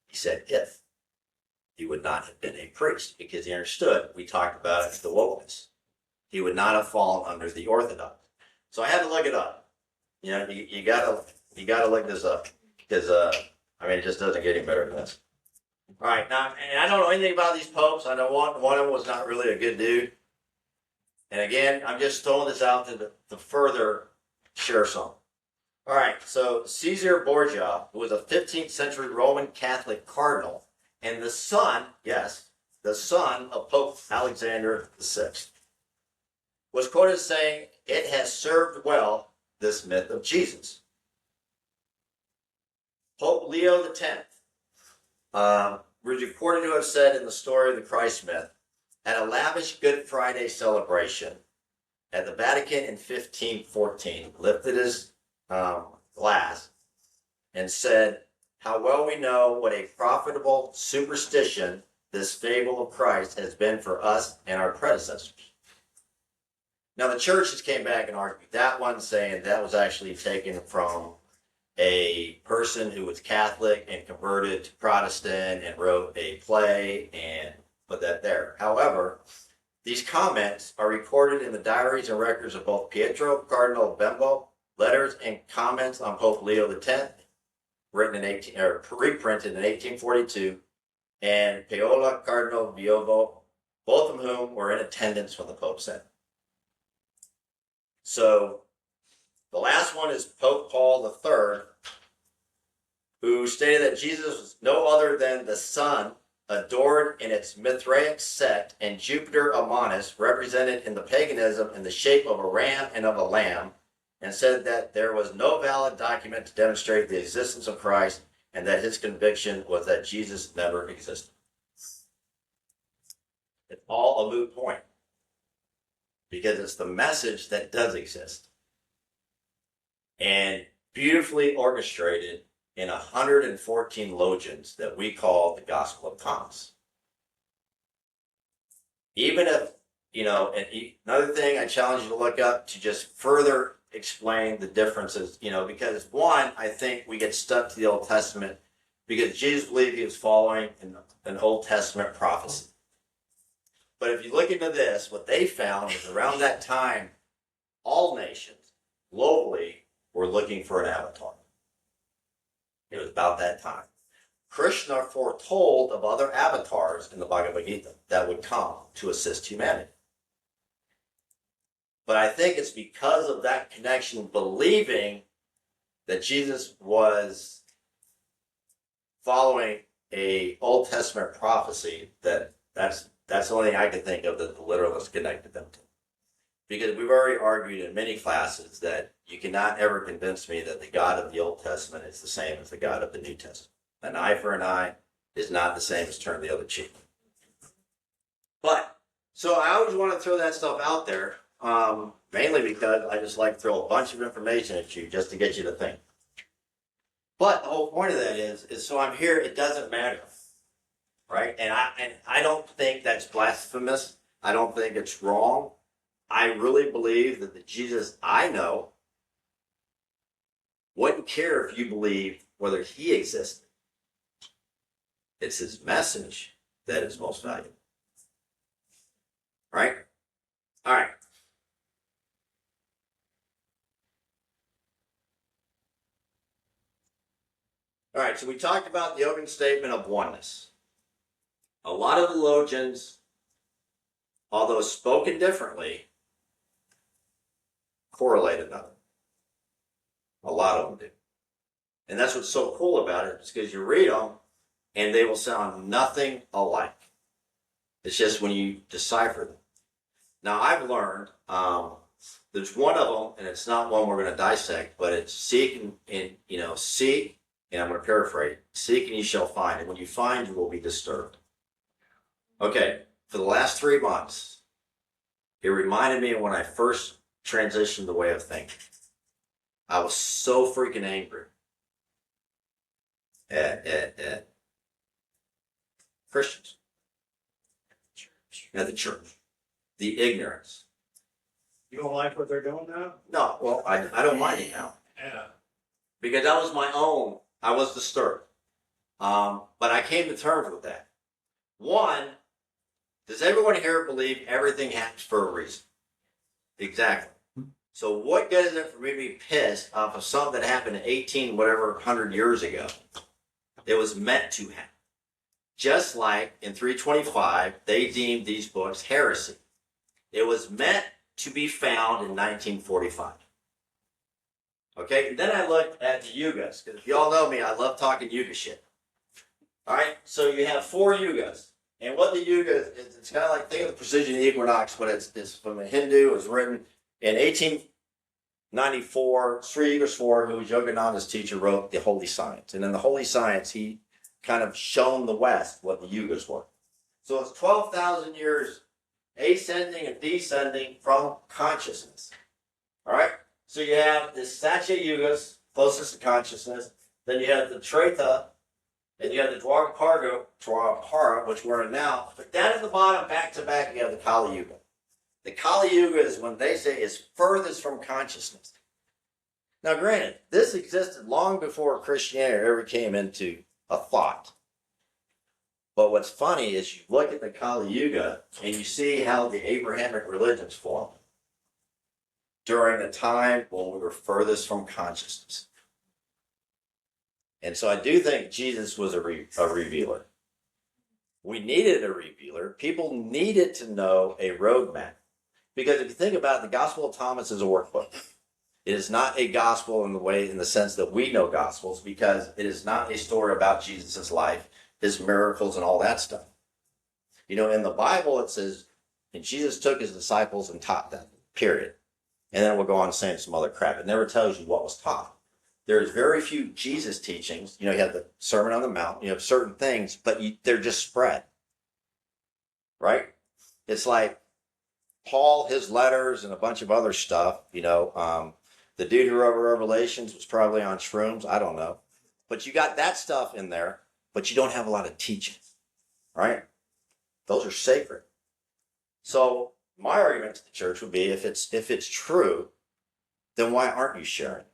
He said if. He would not have been a priest because he understood, we talked about it, the wokeness. He would not have fallen under the Orthodox. So I had to look it up. You know, you gotta look this up because I mean, it just doesn't get any better than this. All right, now, and I don't know anything about these popes. I know one of them was not really a good dude. And again, I'm just throwing this out to further share some. All right, so Caesar Borgia was a 15th century Roman Catholic cardinal and the son, yes, the son of Pope Alexander VI, was quoted as saying, "It has served well, this myth of Jesus." Pope Leo X was reported to have said in the story of the Christ myth, at a lavish Good Friday celebration at the Vatican in 1514, lifted his glass and said, "How well we know what a profitable superstition this fable of Christ has been for us and our predecessors." Now the churches came back and argued that one, saying that was actually taken from a person who was Catholic and converted to Protestant and wrote a play and put that there. However, these comments are recorded in the diaries and records of both Pietro Cardinal Bembo, letters and comments on Pope Leo X, written in reprinted in 1842, and Paola Cardinal Biovo, both of whom were in attendance when the Pope said. So the last one is Pope Paul III, who stated that Jesus was no other than the Son adored in its Mithraic sect, and Jupiter Amonus, represented in the paganism in the shape of a ram and of a lamb, and said that there was no valid document to demonstrate the existence of Christ, and that his conviction was that Jesus never existed. It's all a moot point, because it's the message that does exist, and beautifully orchestrated in 114 logions that we call the Gospel of Thomas. Even if, you know, and another thing I challenge you to look up to just further explain the differences, you know, because one, I think we get stuck to the Old Testament because Jesus believed he was following an Old Testament prophecy. But if you look into this, what they found is around that time, all nations globally were looking for an avatar. It was about that time. Krishna foretold of other avatars in the Bhagavad Gita that would come to assist humanity. But I think it's because of that connection, believing that Jesus was following a Old Testament prophecy, that's the only thing I can think of that the literalists connected them to. Because we've already argued in many classes that you cannot ever convince me that the God of the Old Testament is the same as the God of the New Testament. An eye for an eye is not the same as turn the other cheek. But, so I always want to throw that stuff out there, mainly because I just like to throw a bunch of information at you just to get you to think. But the whole point of that is so I'm here, it doesn't matter. Right? And I don't think that's blasphemous. I don't think it's wrong. I really believe that the Jesus I know wouldn't care if you believe whether he existed. It's his message that is most valuable. Right? All right. All right, so we talked about the opening statement of oneness. A lot of theologians, although spoken differently, correlate another. A lot of them do. And that's what's so cool about it, is because you read them and they will sound nothing alike. It's just when you decipher them. Now I've learned, there's one of them, and it's not one we're going to dissect, but it's seek seek, and I'm going to paraphrase, seek and you shall find, and when you find, you will be disturbed. Okay, for the last 3 months, it reminded me of when I first transitioned the way of thinking. I was so freaking angry at Christians, at the church, the ignorance. You don't like what they're doing now? No, well, I don't mind it now. Yeah. Because that was my own, I was disturbed. But I came to terms with that. One, does everyone here believe everything happens for a reason? Exactly. So what good is it for me to be pissed off of something that happened in 18 whatever 100 years ago? It was meant to happen. Just like in 325, they deemed these books heresy. It was meant to be found in 1945. Okay, and then I looked at the yugas, because if y'all know me, I love talking yuga shit. All right, so you have 4 yugas. And what the yuga is, it's kind of like, think of the precision equinox, but it's from a Hindu. It was written in 1894. Sri Yugaswar, who was Yogananda's teacher, wrote the Holy Science. And in the Holy Science, he kind of shown the West what the yugas were. So it's 12,000 years ascending and descending from consciousness. All right? So you have the Satya Yugas, closest to consciousness. Then you have the Treta, and you have the Dwapara, which we're in now. But down at the bottom, back to back, you have the Kali Yuga. The Kali Yuga is when they say is furthest from consciousness. Now, granted, this existed long before Christianity ever came into a thought. But what's funny is you look at the Kali Yuga and you see how the Abrahamic religions formed during the time when we were furthest from consciousness. And so I do think Jesus was a revealer. We needed a revealer. People needed to know a roadmap. Because if you think about it, the Gospel of Thomas is a workbook. It is not a gospel in the sense that we know gospels, because it is not a story about Jesus' life, his miracles, and all that stuff. You know, in the Bible it says, and Jesus took his disciples and taught them, period. And then we'll go on saying some other crap. It never tells you what was taught. There's very few Jesus teachings. You know, you have the Sermon on the Mount, you have certain things, but they're just spread. Right? It's like Paul, his letters, and a bunch of other stuff. You know, the dude who wrote Revelations was probably on shrooms. I don't know. But you got that stuff in there, but you don't have a lot of teachings. Right? Those are sacred. So my argument to the church would be, if it's true, then why aren't you sharing?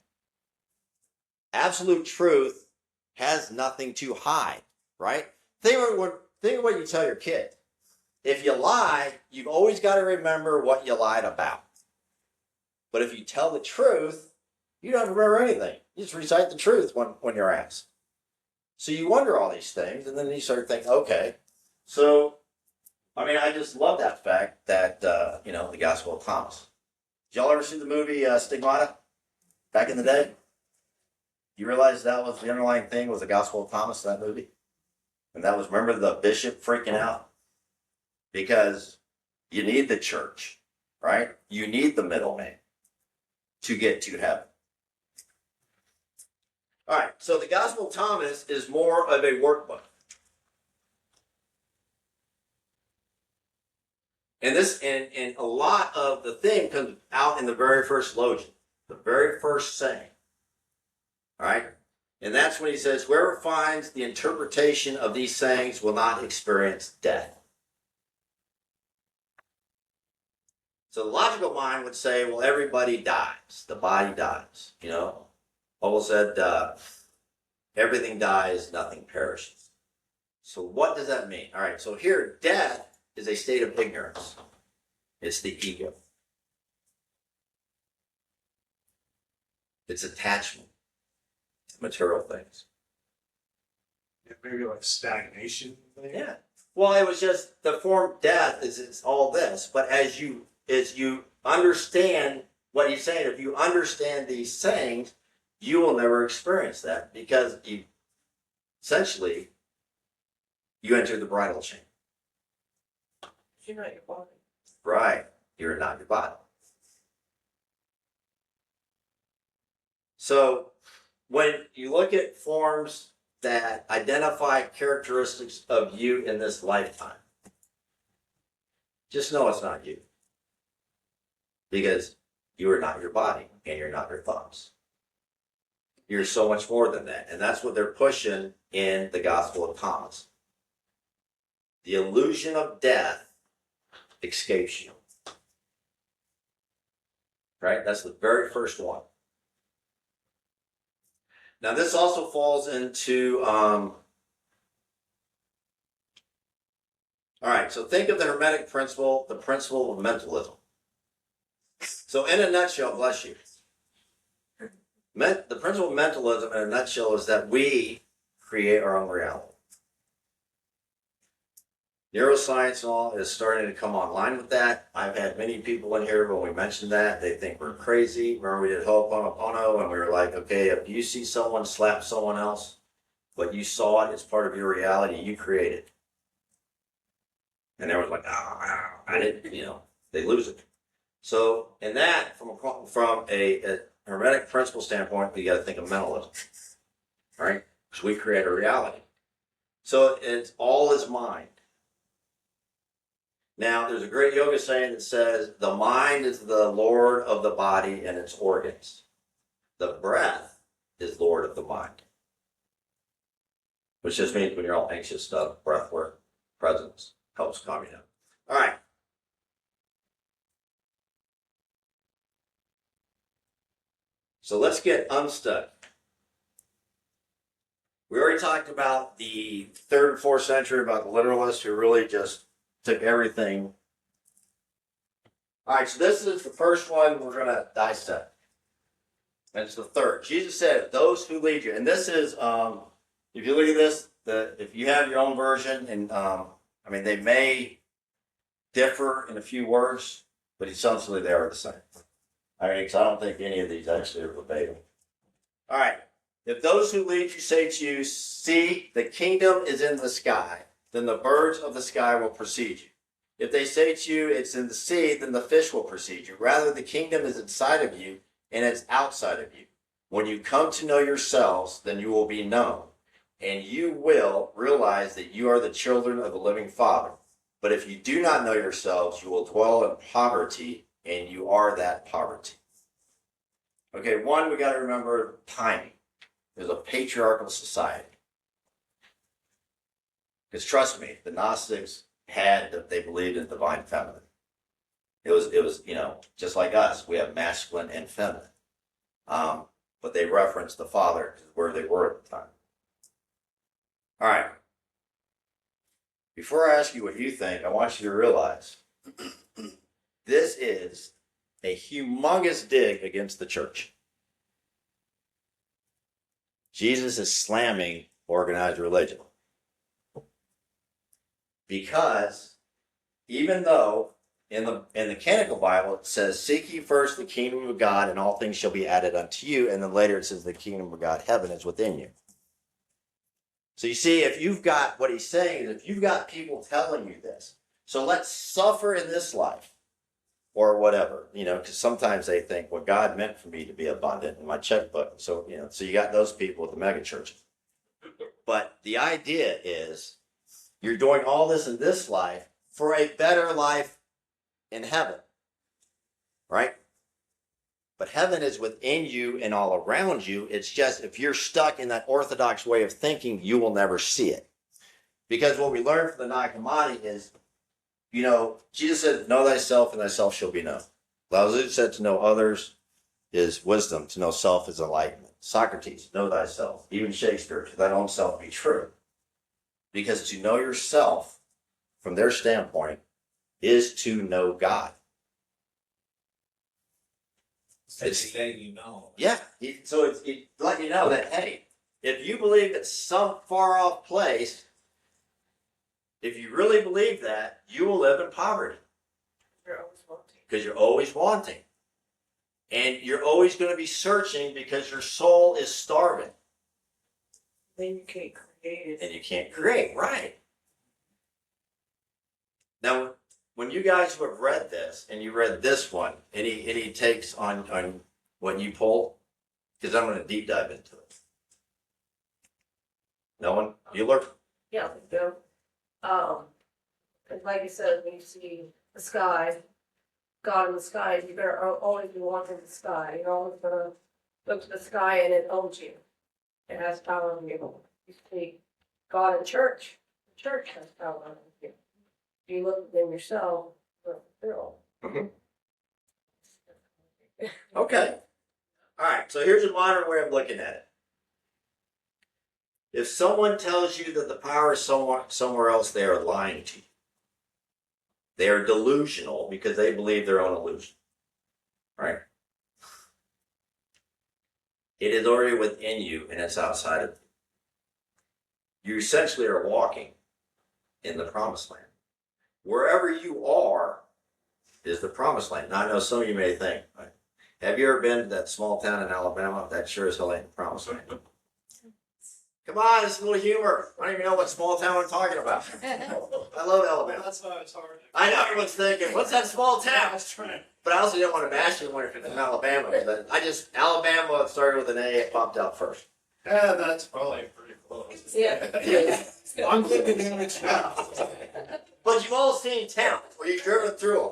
Absolute truth has nothing to hide, right? Think of what you tell your kid. If you lie, you've always got to remember what you lied about. But if you tell the truth, you don't remember anything. You just recite the truth when you're asked. So you wonder all these things, and then you start thinking, okay, so, I mean, I just love that fact that, you know, the Gospel of Thomas. Did y'all ever see the movie Stigmata back in the day? You realize that was the underlying thing, was the Gospel of Thomas, that movie? And that was, remember the bishop freaking out? Because you need the church, right? You need the middleman to get to heaven. All right, so the Gospel of Thomas is more of a workbook. And and a lot of the thing comes out in the very first logic, the very first saying. All right? And that's when he says, whoever finds the interpretation of these sayings will not experience death. So the logical mind would say, well, everybody dies. The body dies. You know, Paul said, everything dies, nothing perishes. So what does that mean? All right, so here, death is a state of ignorance. It's the ego. It's attachment to material things. Yeah, maybe like stagnation. Yeah. Well, it was just the form of death is all this. But as you understand what he's saying, if you understand these sayings, you will never experience that, because you essentially you enter the bridal chain. You're not your body. Right. You're not your body. So when you look at forms that identify characteristics of you in this lifetime, just know it's not you. Because you are not your body and you're not your thoughts. You're so much more than that. And that's what they're pushing in the Gospel of Thomas. The illusion of death escapes you. Right? That's the very first one. Now this also falls into, all right, so think of the Hermetic principle, the principle of mentalism. So in a nutshell, bless you. The principle of mentalism in a nutshell is that we create our own reality. Neuroscience and all is starting to come online with that. I've had many people in here when we mentioned that, they think we're crazy. Remember we did Ho'oponopono and we were like, okay, if you see someone slap someone else, but you saw it as part of your reality, you created. And everyone's like, I didn't, they lose it. So in that, from a hermetic principle standpoint, you got to think of mentalism, right? Because we create a reality. So it's all is mind. Now, there's a great yoga saying that says, the mind is the lord of the body and its organs. The breath is lord of the mind. Which just means when you're all anxious stuff, breath work, presence helps calm you down. All right. So let's get unstuck. We already talked about the 3rd and 4th century, about the literalists who really just took everything. All right, so this is the first one we're going to dissect. And it's the third. Jesus said, those who lead you. And this is, if you look at this, if you have your own version, and they may differ in a few words, but essentially they are the same. Because I don't think any of these actually are verbatim. All right. If those who lead you say to you, see, the kingdom is in the sky, then the birds of the sky will precede you. If they say to you, it's in the sea, then the fish will precede you. Rather, the kingdom is inside of you, and it's outside of you. When you come to know yourselves, then you will be known, and you will realize that you are the children of the living Father. But if you do not know yourselves, you will dwell in poverty, and you are that poverty. Okay, one, we got to remember timing. There's a patriarchal society. Because trust me, the Gnostics they believed in divine feminine. It was, just like us, we have masculine and feminine. But they referenced the Father where they were at the time. All right. Before I ask you what you think, I want you to realize this is a humongous dig against the church. Jesus is slamming organized religion. Because even though in the canonical Bible it says, seek ye first the kingdom of God and all things shall be added unto you, and then later it says the kingdom of God, heaven is within you. So you see, if you've got, what he's saying is, if you've got people telling you this, so let's suffer in this life, or whatever, because sometimes they think, well, God meant for me to be abundant in my checkbook. So, so you got those people with the mega churches. But the idea is, you're doing all this in this life for a better life in heaven, right? But heaven is within you and all around you. It's just, if you're stuck in that orthodox way of thinking, you will never see it. Because what we learn from the Nag Hammadi is, Jesus said, know thyself and thyself shall be known. Lao Tzu said to know others is wisdom, to know self is enlightenment. Socrates, know thyself. Even Shakespeare, to thine own self be true. Because to know yourself, from their standpoint, is to know God. It's letting you know. Yeah. So it's letting you know that, hey, if you believe that some far off place, if you really believe that, you will live in poverty. You're always wanting. Because you're always wanting. And you're always going to be searching because your soul is starving. Then you can't create it. And you can't create, right? Now, when you guys who have read this, and you read this one, any takes on what you pulled? Because I'm going to deep dive into it. No one? You look? Yeah, I think so. And like you said, when you see the sky, God in the sky, you better always be wanting the sky. You're always gonna look to the sky and it owns you. It has power on you. You see God in church. The church has power on you. You look within yourself, you're all. Okay. All right. So here's a modern way of looking at it. If someone tells you that the power is somewhere else, they are lying to you. They are delusional because they believe their own illusion. right? It is already within you and it's outside of you. You essentially are walking in the promised land. Wherever you are is the promised land. Now, I know some of you may think, right? Have you ever been to that small town in Alabama? That sure as hell ain't the promised land. Come on, it's a little humor. I don't even know what small town I'm talking about. I love Alabama. That's why it's hard. I know everyone's thinking, what's that small town? That's right. But I also didn't want to bash anyone if it's in Alabama. But Alabama started with an A, it popped out first. Yeah, that's probably pretty close. Yeah. I'm getting the image now. But you've all seen towns where you've driven through them.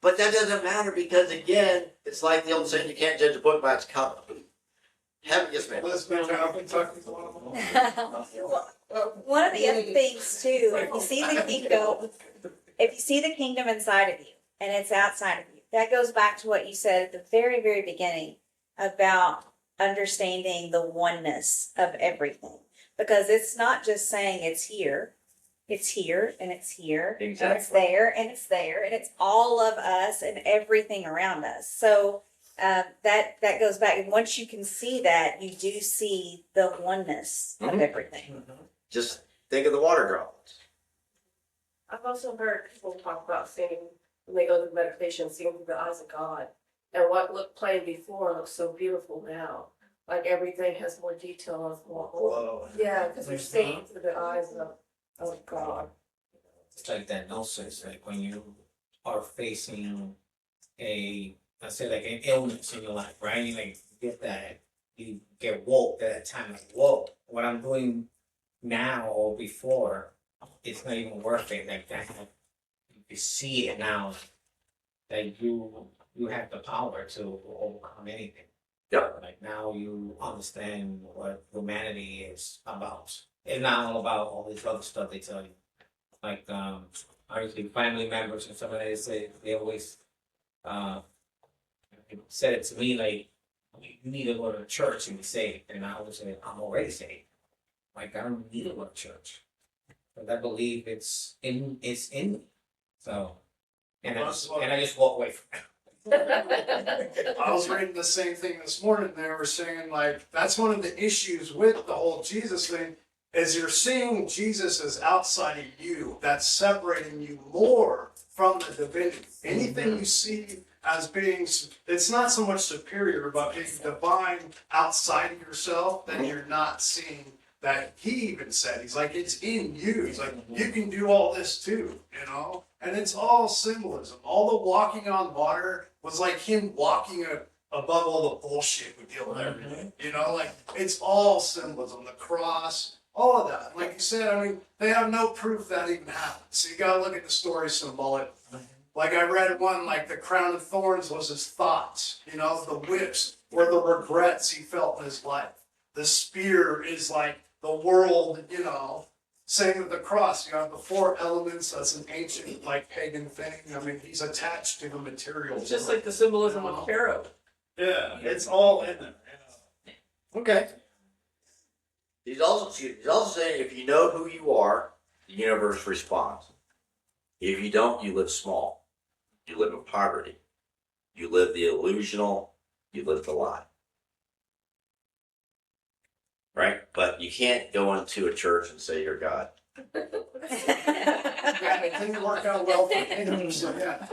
But that doesn't matter because, again, it's like the old saying, you can't judge a book by its cover. Heaven, yes, ma'am. Elizabethtown, Kentucky's one of them. One of the other things too, if you see the kingdom inside of you and it's outside of you, that goes back to what you said at the very, very beginning about understanding the oneness of everything. Because it's not just saying it's here and it's here and it's Exactly. there and it's there and it's all of us and everything around us. So that goes back, and once you can see that, you do see the oneness of Mhm. everything. Just think of the water droplets. I've also heard people talk about seeing, when they go to meditation, seeing through the eyes of God. And what looked plain before looks so beautiful now. Like everything has more detail of more. Whoa. Yeah, because they're seeing through the eyes of God. It's like that gnosis, like when you are facing let's say like an illness in your life, right? You like you get woke at that time, like, whoa, what I'm doing now or before, it's not even worth it. Like that, you see it now, that you have the power to overcome anything. Yep. Like now you understand what humanity is about. It's not all about all this other stuff they tell you. Like obviously family members and stuff like that, they always said it to me like, you need to go to church and be saved. And I always say, I'm already saved. Like I don't need to go to church. But I believe it's in me. So and I just walk away from it. I was reading the same thing this morning. They were saying like that's one of the issues with the whole Jesus thing is you're seeing Jesus as outside of you. That's separating you more from the divinity. Anything you see as being, it's not so much superior, but being divine outside of yourself, then you're not seeing that. He even said, he's like, it's in you. He's like, you can do all this too, you know? And it's all symbolism. All the walking on water was like him walking above all the bullshit we deal with every day. You know, like it's all symbolism. The cross, all of that. Like you said, I mean, they have no proof that even happened. So you gotta look at the story symbolic. Like I read one, like the crown of thorns was his thoughts. You know, the whips were the regrets he felt in his life. The spear is like the world, you know. Same with the cross, you have the four elements. That's an ancient, like, pagan thing. I mean, he's attached to the material. It's just like the symbolism of Pharaoh. Yeah, it's all in there. Okay. He's also saying if you know who you are, the universe responds. If you don't, you live small. You live in poverty. You live the illusional. You live the lie. Right? But you can't go into a church and say you're God. Yeah, it didn't work out well for him, so yeah.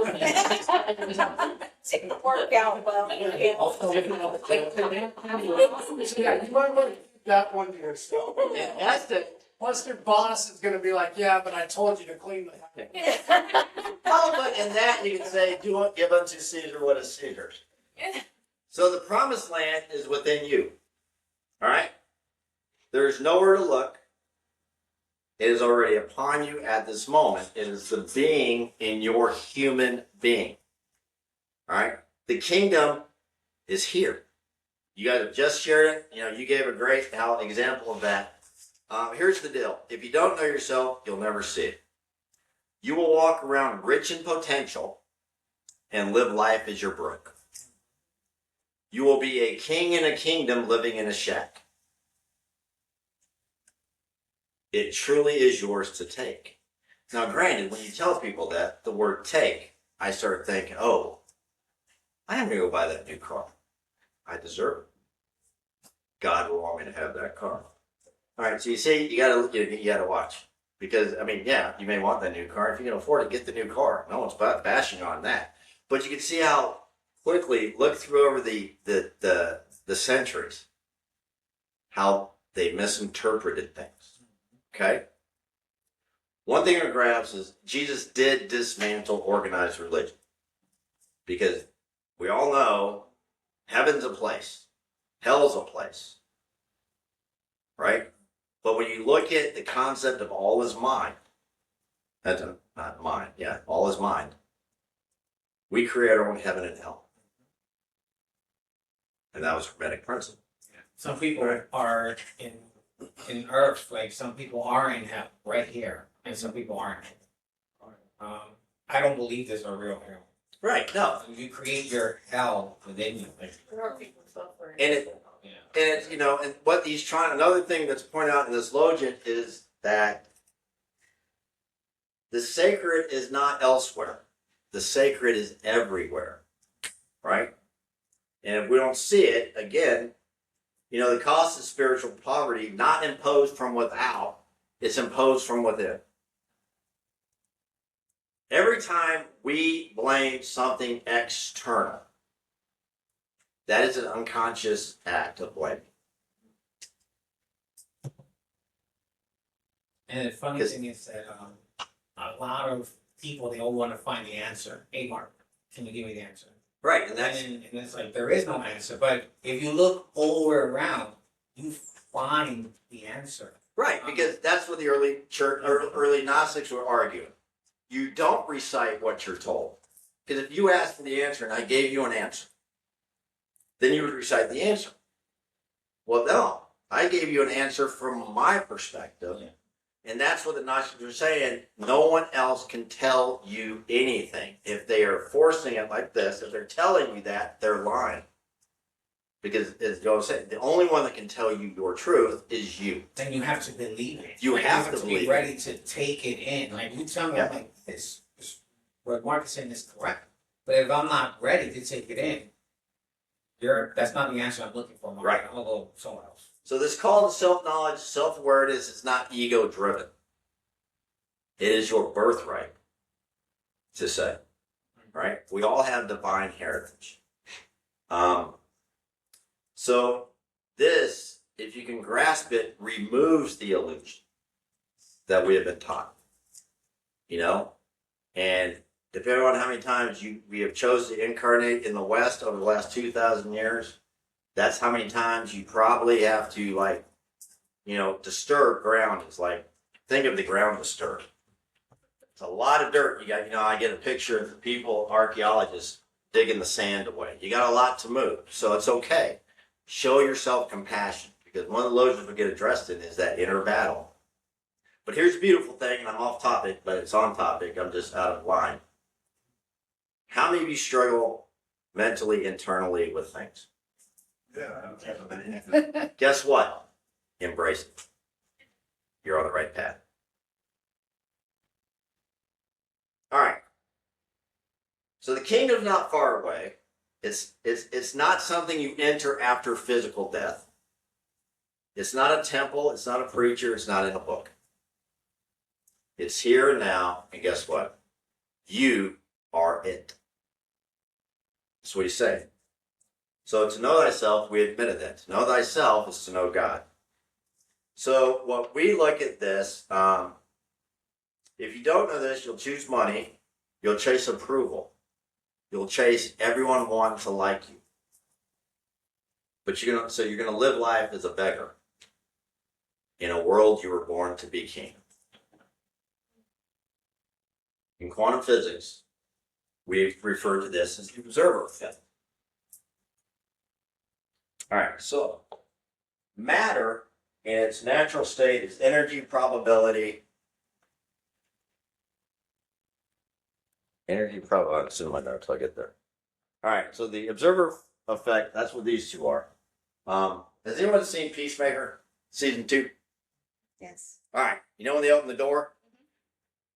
Didn't work out well. Yeah, you might want to keep that one to yourself. That's it. Plus their boss is gonna be like, yeah, but I told you to clean the house. Oh, but in that you can say, give unto Caesar what is Caesar's. So the promised land is within you. All right? There is nowhere to look. It is already upon you at this moment. It is the being in your human being. All right? The kingdom is here. You guys have just shared it. You know, you gave a great example of that. Here's the deal. If you don't know yourself, you'll never see it. You will walk around rich in potential and live life as you're broke. You will be a king in a kingdom living in a shack. It truly is yours to take. Now, granted, when you tell people that, the word take, I start thinking, oh, I am going to go buy that new car. I deserve it. God will want me to have that car. All right, so you see, you gotta watch because I mean, yeah, you may want that new car if you can afford it. Get the new car. No one's bashing on that, but you can see how quickly look through over the centuries how they misinterpreted things. Okay, one thing it grabs is Jesus did dismantle organized religion because we all know heaven's a place, hell's a place, right? But when you look at the concept of all is mind, that's not mind, yeah, all is mind. We create our own heaven and hell. And that was Hermetic principle. Some people are in earth, like some people are in hell right here, and some people aren't. I don't believe there's a real hell. Right, no. You create your hell within you. Like, There are people suffering. And it, yeah. and and what he's trying, another thing that's pointed out in this logic is that the sacred is not elsewhere. The sacred is everywhere, right? And if we don't see it, again, the cost of spiritual poverty, not imposed from without, it's imposed from within. Every time we blame something external, that is an unconscious act of blaming. And the funny thing is that a lot of people, they all want to find the answer. Hey, Mark, can you give me the answer? Right, and And, that's and it's like, there is no answer. But if you look all the way around, you find the answer. right, because that's what the early church or early Gnostics were arguing. You don't recite what you're told. Because if you asked for the answer and I gave you an answer, then you would recite the answer. Well, no, I gave you an answer from my perspective. Yeah. And that's what the Gnostics are saying. No one else can tell you anything. If they are forcing it like this, if they're telling you that, they're lying. Because, as Joe said, the only one that can tell you your truth is you. Then you have to believe it. You Like, have to be believe it. ready to take it in. Like, you tell me, Yeah. I'm like, what Mark is saying is correct. But if I'm not ready to take it in, that's not the answer I'm looking for, Mark. Right. I'll go somewhere else. So this call to self-knowledge, self-awareness is not ego-driven. It is your birthright to say, right? We all have divine heritage. So this, if you can grasp it, removes the illusion that we have been taught. And depending on how many times we have chosen to incarnate in the West over the last 2,000 years, that's how many times you probably have to disturb ground. It's like, think of the ground disturbed. It's a lot of dirt. You got, I get a picture of people, archaeologists, digging the sand away. You got a lot to move, so it's okay. Show yourself compassion, because one of the logics we get addressed in is that inner battle. But here's the beautiful thing, and I'm off topic, but it's on topic. I'm just out of line. How many of you struggle mentally, internally with things? Yeah. Guess what? Embrace it. You're on the right path. All right. So the kingdom's not far away. It's not something you enter after physical death. It's not a temple. It's not a preacher. It's not in a book. It's here and now. And guess what? You are it. That's what he's saying. So to know thyself, we admitted that. To know thyself is to know God. So what we look at this, if you don't know this, you'll choose money. You'll chase approval. You'll chase everyone wanting to like you. But you're gonna live life as a beggar in a world you were born to be king. In quantum physics, we refer to this as the observer effect. All right, so matter in its natural state is energy, probability. It's in my notes, I'll get there. All right, so the observer effect, that's what these two are. Has anyone seen Peacemaker season 2? Yes. All right, when they open the door?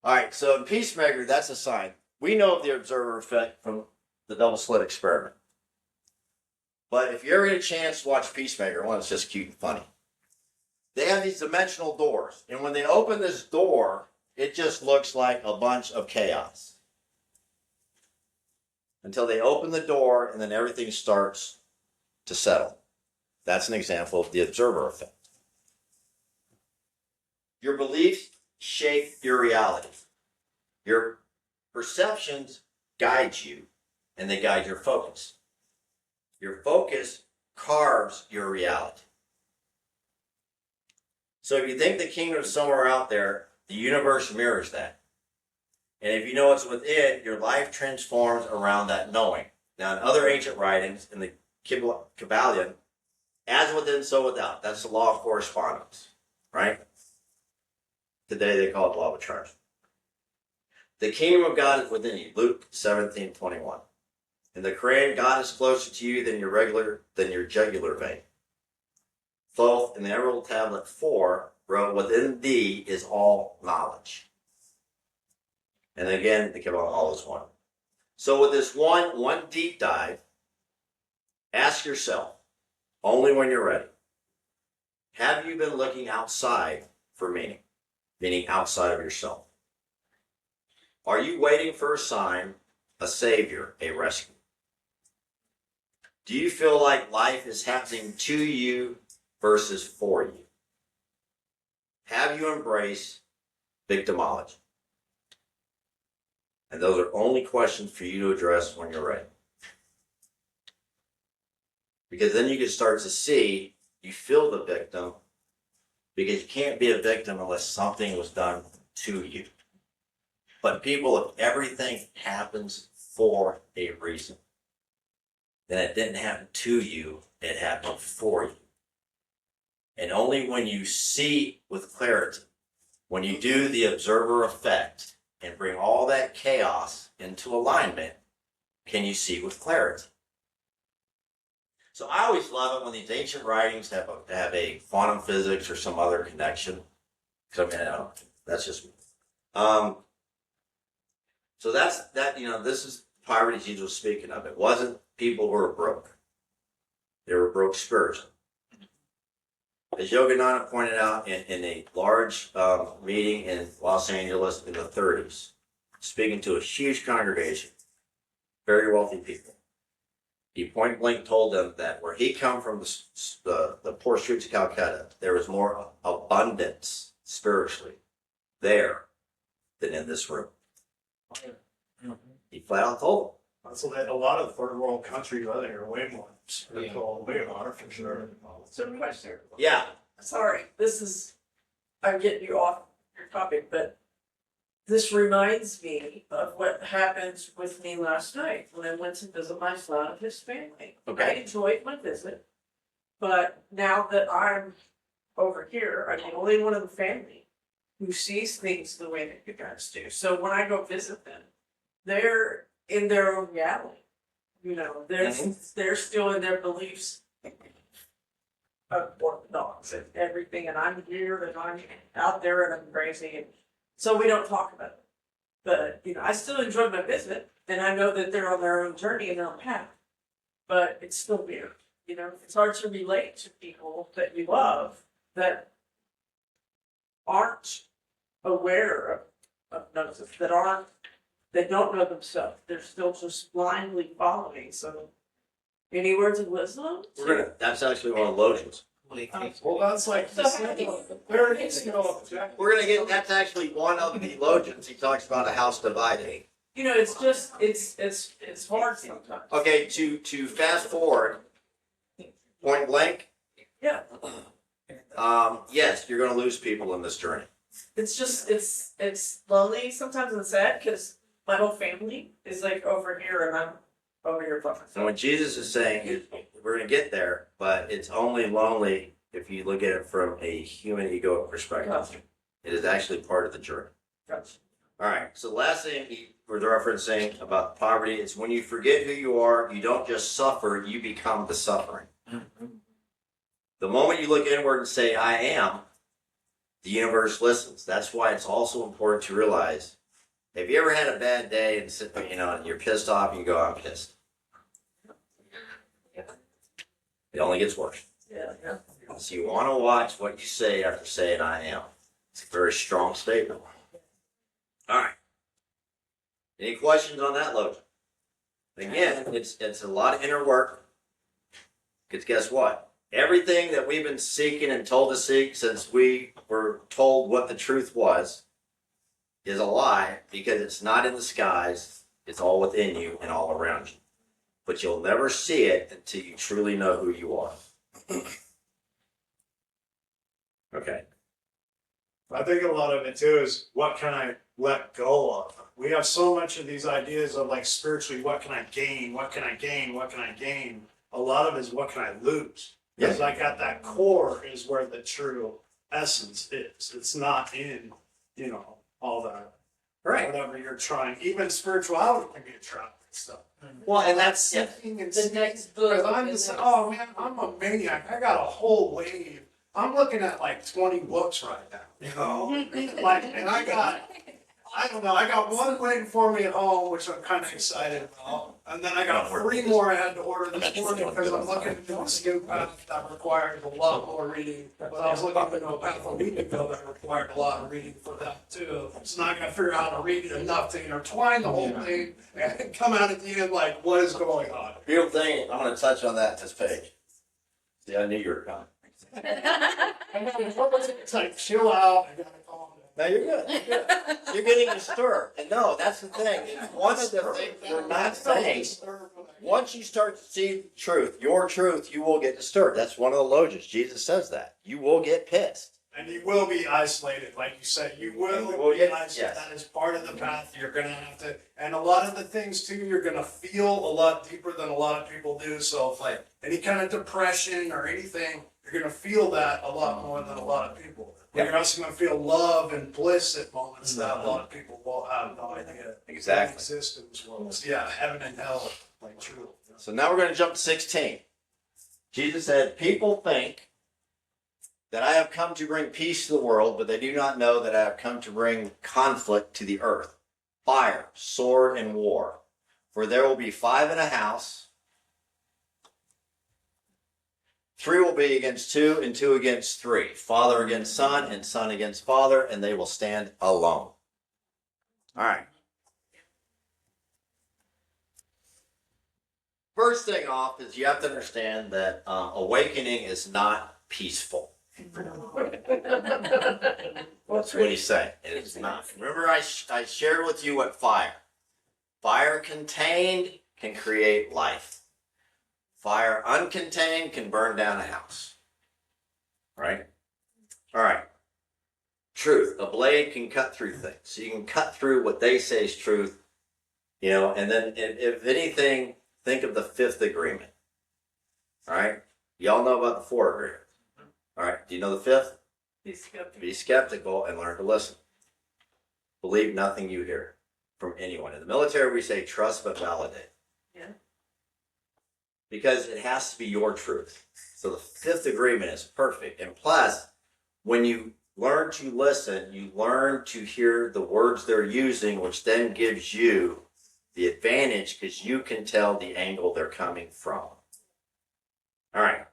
All right, so in Peacemaker, that's a sign. We know of the observer effect from the double slit experiment. But if you ever get a chance to watch Peacemaker, one, it's just cute and funny. They have these dimensional doors, and when they open this door, it just looks like a bunch of chaos. Until they open the door, and then everything starts to settle. That's an example of the observer effect. Your beliefs shape your reality. Your perceptions guide you, and they guide your focus. Your focus carves your reality. So if you think the kingdom is somewhere out there, the universe mirrors that. And if you know it's within, your life transforms around that knowing. Now, in other ancient writings, in the Kabbalion, as within, so without. That's the law of correspondence, right? Today they call it the law of attraction. The kingdom of God is within you. Luke 17:21. In the Quran, God is closer to you than your jugular vein. Thoth in the Emerald Tablet 4 wrote, within thee is all knowledge. And again, the Kabbalah, all is one. So with this one deep dive, ask yourself, only when you're ready, have you been looking outside for meaning? Meaning outside of yourself. Are you waiting for a sign, a savior, a rescue? Do you feel like life is happening to you versus for you? Have you embraced victimology? And those are only questions for you to address when you're ready. Because then you can start to see, you feel the victim, because you can't be a victim unless something was done to you. But people, if everything happens for a reason, then it didn't happen to you, it happened for you. And only when you see with clarity, when you do the observer effect and bring all that chaos into alignment, can you see with clarity. So I always love it when these ancient writings have a quantum physics or some other connection. Because I mean, that's just me. So that's that. This is poverty Jesus was speaking of. It wasn't people who were broke; they were broke spiritually. As Yogananda pointed out in a large meeting in Los Angeles in the 30s, speaking to a huge congregation, very wealthy people, he point blank told them that where he come from, the poor streets of Calcutta, there was more abundance spiritually there than in this room. He flat out told them. So that a lot of third world countries, I think, are way more spiritual, way more for sure. So question. Yeah. Sorry, I'm getting you off your topic, but this reminds me of what happened with me last night when I went to visit my son and his family. Okay. I enjoyed my visit, but now that I'm over here, I'm the only one in the family who sees things the way that you guys do. So when I go visit them, they're in their own reality. They're still in their beliefs of Orthodox and everything, and I'm here and I'm out there and I'm crazy, and so we don't talk about it. But I still enjoy my visit, and I know that they're on their own journey and their own path. But it's still weird. It's hard to relate to people that you love that aren't aware of gnosis, that don't know themselves. They're still just blindly following. So, any words of wisdom? That's actually one of the lotions. Well, that's like So how do you- where it needs to go. We're gonna get. That's actually one of the lotions. He talks about a house divided. it's just it's hard sometimes. Okay, to fast forward, point blank. Yeah. Yes, you're gonna lose people in this journey. It's just it's lonely sometimes and sad because my whole family is like over here and I'm over here by And myself. when Jesus is saying we're gonna get there, but it's only lonely if you look at it from a human egoic perspective. Gotcha. It is actually part of the journey. Gotcha. All right. So the last thing he was referencing about poverty is when you forget who you are, you don't just suffer, you become the suffering. The moment you look inward and say, I am, the universe listens. That's why it's also important to realize, have you ever had a bad day and and you're pissed off and you go, I'm pissed. It only gets worse. Yeah, yeah. So you want to watch what you say after saying I am. It's a very strong statement. All right. Any questions on that, Logan? Again, it's a lot of inner work. Because guess what? Everything that we've been seeking and told to seek since we were told what the truth was is a lie, because it's not in the skies. It's all within you and all around you. But you'll never see it until you truly know who you are. Okay. I think a lot of it too is what can I let go of? We have so much of these ideas of like spiritually, what can I gain? What can I gain? What can I gain? A lot of it is what can I lose? Because like at that core is where the true essence is. It's not in, all that. Right. Whatever you're trying. Even spirituality can be a trap and stuff. Well, and that's The next book. I'm just, oh man, I'm a maniac. I got a whole wave. I'm looking at like 20 books right now, like, and I don't know, I got one waiting for me at home, which I'm kind of excited about. And then I got 3 more I had to order this morning because I'm looking to do a new path that required a lot more reading. But I was looking to do a path a week ago that required a lot of reading for that too. So now I gotta figure out how to read it enough to intertwine the whole thing and come out at the end like, what is going on? beautiful thing. I'm going to touch on that this page. See, I knew you were coming. What was it? It's like, chill out. I gotta calm down. No, you're good. You're good. You're getting disturbed. And no, that's the thing. One of the things we're not saying, once you start to see truth, your truth, you will get disturbed. That's one of the logics. Jesus says that. You will get pissed. And you will be isolated, like you said. You will be isolated. Yes. That is part of the path. You're going to have to, and a lot of the things too, you're going to feel a lot deeper than a lot of people do. So if like any kind of depression or anything, you're going to feel that a lot more than a lot of people. But you're also going to feel love and bliss at moments that a lot of people will have no idea Exactly. exist in this world. So yeah, heaven and hell, like true. So now we're going to jump to 16. Jesus said, people think that I have come to bring peace to the world, but they do not know that I have come to bring conflict to the earth, fire, sword, and war. For there will be 5 in a house, 3 will be against 2, and 2 against 3. Father against son, and son against father, and they will stand alone. All right. First thing off is you have to understand that awakening is not peaceful. That's what he's saying. It is not. Remember, I shared with you what fire contained can create life. Fire uncontained can burn down a house. Right? All right. Truth. A blade can cut through things. So you can cut through what they say is truth, and then if anything, think of the 5th agreement. All right? Y'all know about the 4 agreement. All right, do you know the 5th? Be skeptical and learn to listen. Believe nothing you hear from anyone. In the military, we say trust but validate. Yeah. Because it has to be your truth. So the 5th agreement is perfect. And plus, when you learn to listen, you learn to hear the words they're using, which then gives you the advantage because you can tell the angle they're coming from. All right.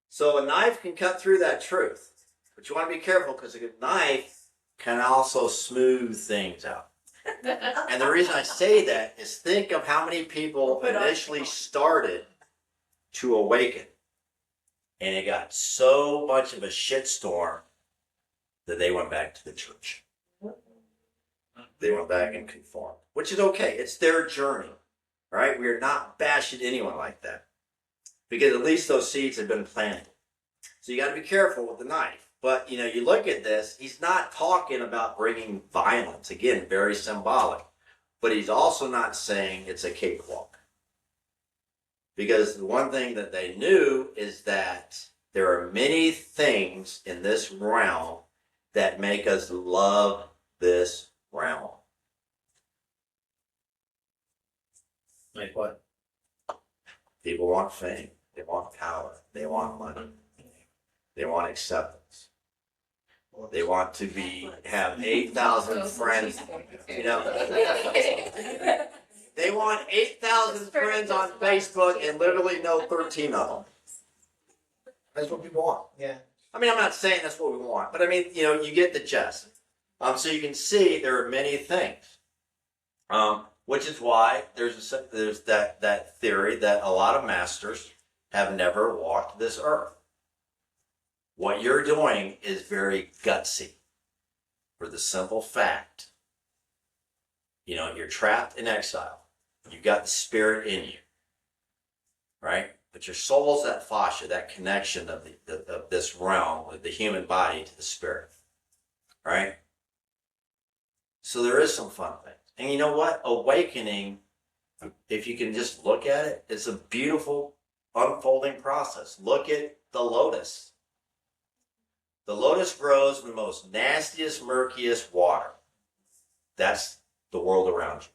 So a knife can cut through that truth, but you want to be careful because a good knife can also smooth things out. And the reason I say that is think of how many people initially started to awaken, and it got so much of a shitstorm that they went back to the church. They went back and conformed, which is okay. It's their journey, right? We are not bashing anyone like that. Because at least those seeds have been planted. So you got to be careful with the knife. But, you look at this, he's not talking about bringing violence. Again, very symbolic. But he's also not saying it's a cakewalk. Because the one thing that they knew is that there are many things in this realm that make us love this realm. Like what? People want fame. They want power. They want money. They want acceptance. They want to have 8,000 friends. They want 8,000 friends on Facebook and literally know 13 of them. That's what people want. Yeah. I mean, I'm not saying that's what we want, but I mean, you get the gist. So you can see there are many things, which is why there's that theory that a lot of masters have never walked this earth. What you're doing is very gutsy, for the simple fact, you're trapped in exile. You've got the spirit in you, right? But your soul's that fascia, that connection of this realm, of the human body to the spirit, right? So there is some fun things. And you know what? Awakening, if you can just look at it, it's a beautiful unfolding process. Look at the lotus. The lotus grows in the most nastiest, murkiest water. That's the world around you.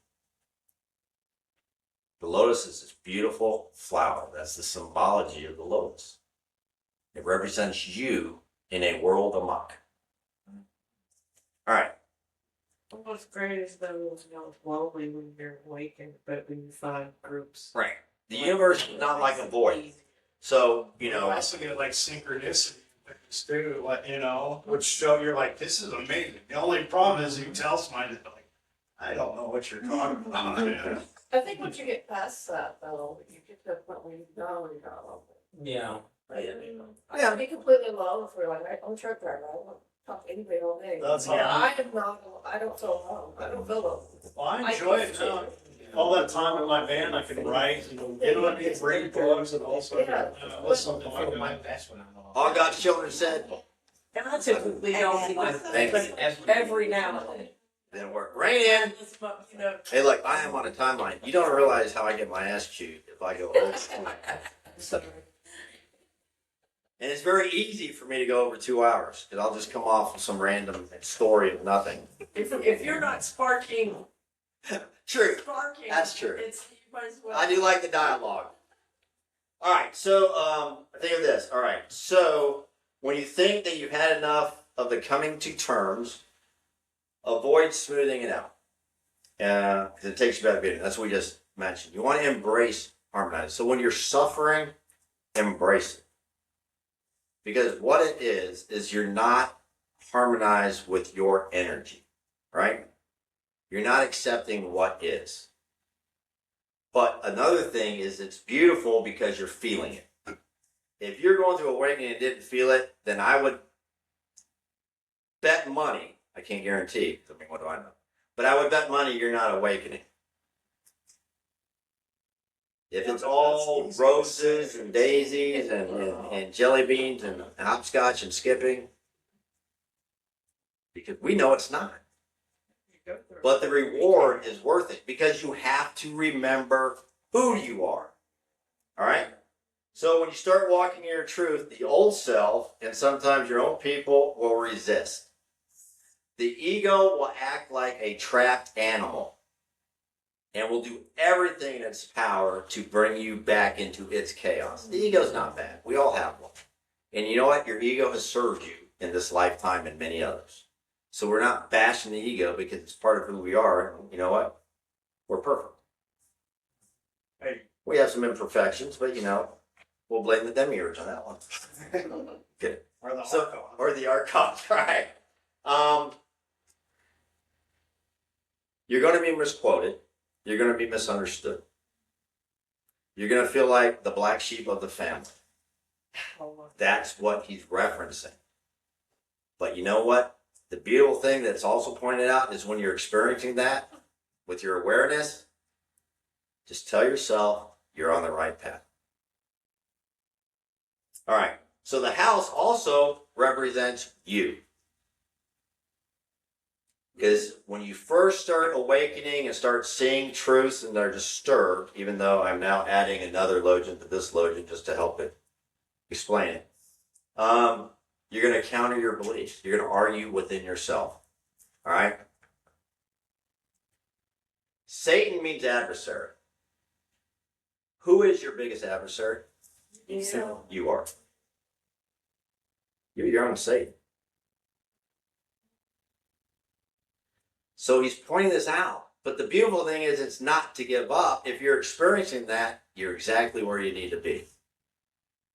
The lotus is this beautiful flower. That's the symbology of the lotus. It represents you in a world amok. All right. What's great is though, it's lonely when you're awakened, but when you find groups. Right. The universe is not like a void. So, You also get like synchronicity things too, which show you're like, this is amazing. The only problem is you tell somebody that like, I don't know what you're talking about. I think once you get past that though, you get to the point where you know. Yeah. Right, I mean, I Yeah. can be completely alone for like, I'm a truck driver, I don't want to talk to anybody all day. That's Yeah, all. I don't feel alone, I don't feel alone. Well, I enjoy it now. All that time in my van, I can write, get on me, bring books and all sorts Yeah. of, that's something I feel like my that. best when I'm alone. all God's children said, And I typically don't even, Thank you. but every now and then. didn't work. Rain in. Hey, look, I am on a timeline. You don't realize how I get my ass chewed if I go over. And it's very easy for me to go over 2 hours because I'll just come off with some random story of nothing. If you're not sparking, True. That's true. It's, you might as well. I do like the dialogue. All right, so think of this. All right, so when you think that you've had enough of the coming to terms, avoid smoothing it out. Because it takes you back a bit. That's what we just mentioned. You want to embrace harmonize. So when you're suffering, embrace it. Because what it is you're not harmonized with your energy, right? You're not accepting what is. But another thing is it's beautiful because you're feeling it. If you're going through awakening and didn't feel it, then I would bet money, I can't guarantee, I mean, what do I know? But I would bet money you're not awakening. If it's all roses and daisies and jelly beans and hopscotch and skipping, because we know it's not. But the reward is worth it because you have to remember who you are. All right? So when you start walking in your truth, the old self and sometimes your own people will resist. The ego will act like a trapped animal and will do everything in its power to bring you back into its chaos. The ego's not bad. We all have one. And you know what? Your ego has served you in this lifetime and many others. So we're not bashing the ego because it's part of who we are. And you know what? We're perfect. Hey. We have some imperfections, but we'll blame the demiurge on that one. Good. Or the So, Archon. or the Archon, right? You're going to be misquoted. You're going to be misunderstood. You're going to feel like the black sheep of the family. That's what he's referencing. But you know what? The beautiful thing that's also pointed out is when you're experiencing that with your awareness, just tell yourself you're on the right path. All right. So the house also represents you. Because when you first start awakening and start seeing truths and they're disturbed, even though I'm now adding another login to this login just to help it explain it, you're going to counter your beliefs. You're going to argue within yourself. All right? Satan means adversary. Who is your biggest adversary? Yeah. You are. You're your own Satan. So he's pointing this out. But the beautiful thing is it's not to give up. If you're experiencing that, you're exactly where you need to be.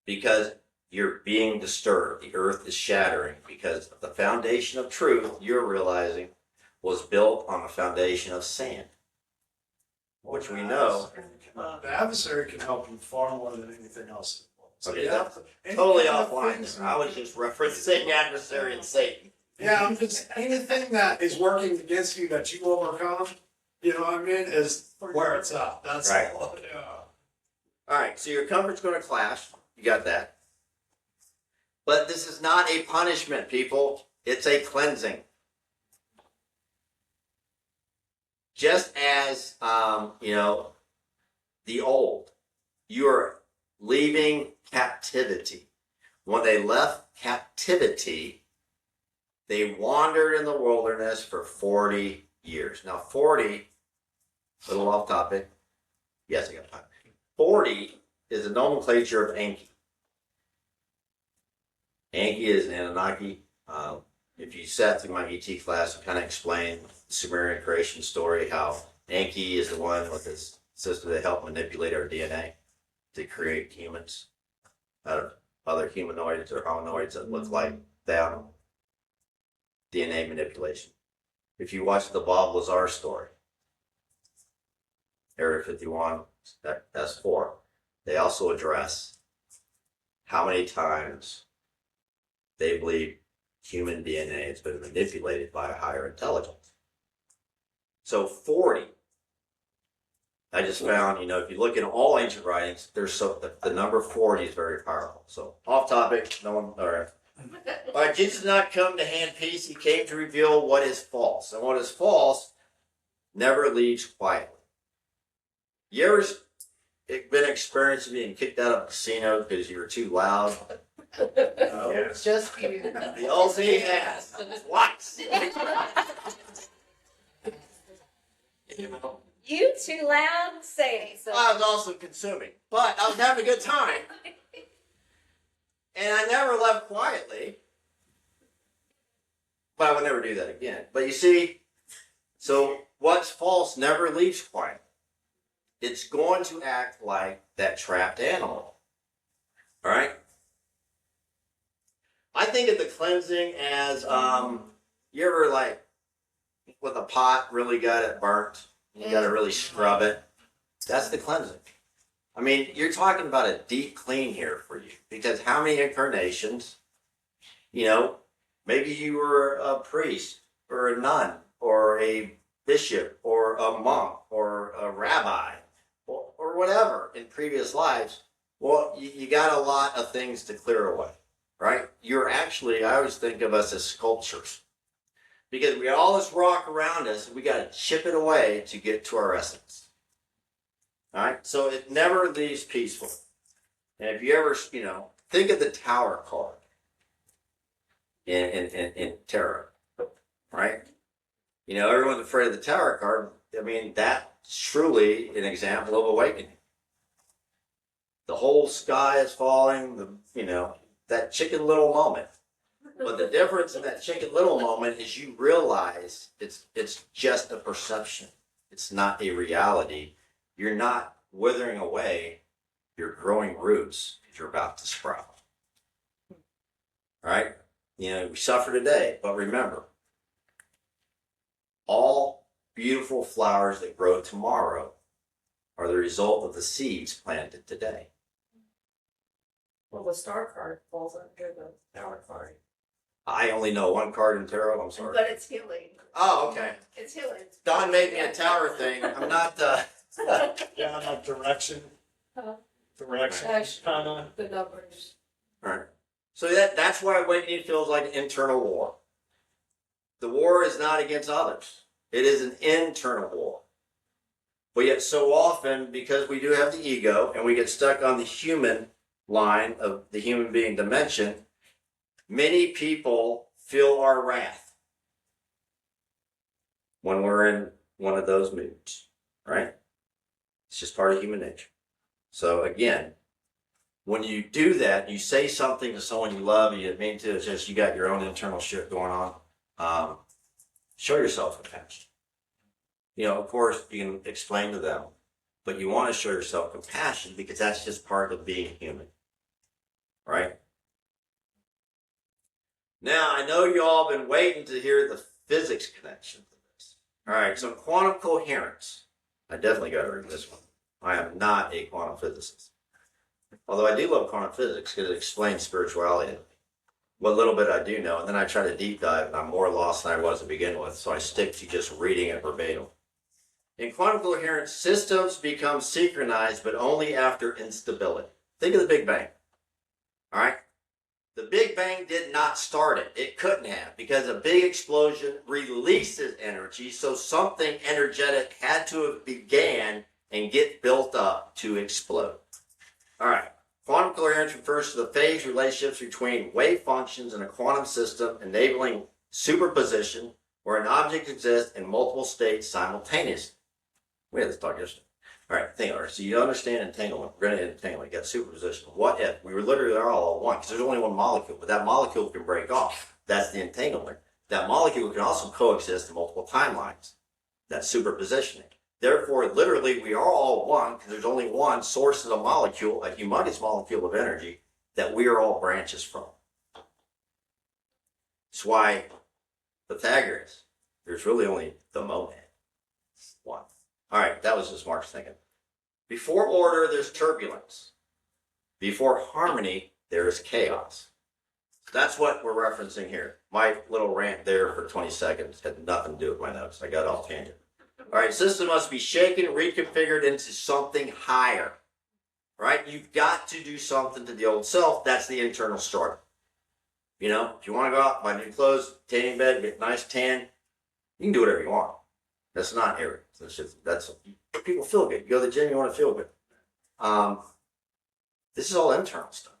Because you're being disturbed. The earth is shattering because the foundation of truth you're realizing was built on a foundation of sand. Which we know. The adversary can help you far more than anything else. So Okay, you have to, any Totally kind of offline things- there. I was just referencing adversary and Satan. Yeah, I'm just, anything that is working against you that you overcome, you know what I mean, is where it's at. That's Right. all. Yeah. All right, so your comfort's going to clash. You got that. But this is not a punishment, people. It's a cleansing. Just as, the old, you're leaving captivity. When they left captivity, they wandered in the wilderness for 40 years. Now, 40, a little off topic. Yes, I got time. 40 is a nomenclature of Enki. Enki is an Anunnaki. If you sat through my ET class, I kind of explained the Sumerian creation story, how Enki is the one with his system that helped manipulate our DNA to create humans out of other humanoids or hominoids that look like them. DNA manipulation. If you watch the Bob Lazar story, Area 51, S4, they also address how many times they believe human DNA has been manipulated by a higher intelligence. So 40, I just found, if you look in all ancient writings, the number 40 is very powerful. So off topic, no one, all right. All right, Jesus did not come to hand peace. He came to reveal what is false. And what is false never leaves quietly. You ever been experiencing being kicked out of a casino because you were too loud? Yes. Just you. The old me has. Twice. You too loud, say so. I was also consuming, but I was having a good time. And I never left quietly. But I would never do that again. But you see, so what's false never leaves quiet. It's going to act like that trapped animal. All right? I think of the cleansing as, you ever with a pot really got it burnt, you got to really scrub it. That's the cleansing. I mean, you're talking about a deep clean here for you, because how many incarnations, maybe you were a priest or a nun or a bishop or a monk or a rabbi or whatever in previous lives. Well, you got a lot of things to clear away, right? I always think of us as sculptures, because we got all this rock around us and we got to chip it away to get to our essence. All right, so it never leaves peaceful. And if you ever, think of the tower card in tarot, right? Everyone's afraid of the tower card. I mean, that's truly an example of awakening. The whole sky is falling, that Chicken Little moment. But the difference in that Chicken Little moment is you realize it's just a perception. It's not a reality. You're not withering away. You're growing roots because you're about to sprout. All right? We suffer today, but remember, all beautiful flowers that grow tomorrow are the result of the seeds planted today. Well, the star card falls under the tower card. I only know one card in tarot. I'm sorry. But it's healing. Oh, okay. It's healing. Don made me a tower thing. I'm not. Yeah, like direction. Direction, kind of. The numbers. All right. So that's why awakening feels like an internal war. The war is not against others. It is an internal war. But yet so often, because we do have the ego and we get stuck on the human line of the human being dimension, many people feel our wrath when we're in one of those moods, right? It's just part of human nature. So again, when you do that, you say something to someone you love, you didn't mean to, it's just you got your own internal shit going on. Show yourself compassion. You know, of course, you can explain to them, but you want to show yourself compassion because that's just part of being human, right? Now, I know you all been waiting to hear the physics connection to this. All right, so quantum coherence. I definitely got to read this one. I am not a quantum physicist. Although I do love quantum physics because it explains spirituality to me. What little bit I do know, and then I try to deep dive, and I'm more lost than I was to begin with, so I stick to just reading it verbatim. In quantum coherence, systems become synchronized, but only after instability. Think of the Big Bang. All right? The Big Bang did not start it. It couldn't have, because a big explosion releases energy, so something energetic had to have began and get built up to explode. All right. Quantum coherence refers to the phase relationships between wave functions in a quantum system, enabling superposition where an object exists in multiple states simultaneously. We had this talk yesterday. All right, think about it. So you understand entanglement. We're going to entanglement. You got superposition. What if we were literally all one? Because there's only one molecule, but that molecule can break off. That's the entanglement. That molecule can also coexist in multiple timelines. That's superpositioning. Therefore, literally, we are all one because there's only one source of the molecule, a humongous molecule of energy that we are all branches from. That's why Pythagoras, there's really only the monad. One. All right, that was just Mark's thinking. Before order, there's turbulence. Before harmony, there is chaos. That's what we're referencing here. My little rant there for 20 seconds had nothing to do with my notes. I got off tangent. All right, system must be shaken, reconfigured into something higher. Right? You've got to do something to the old self. That's the internal struggle. You know, if you want to go out, buy new clothes, tanning bed, get a nice tan, you can do whatever you want. That's not arrogance. That's people feel good. You go to the gym, you want to feel good. This is all internal stuff.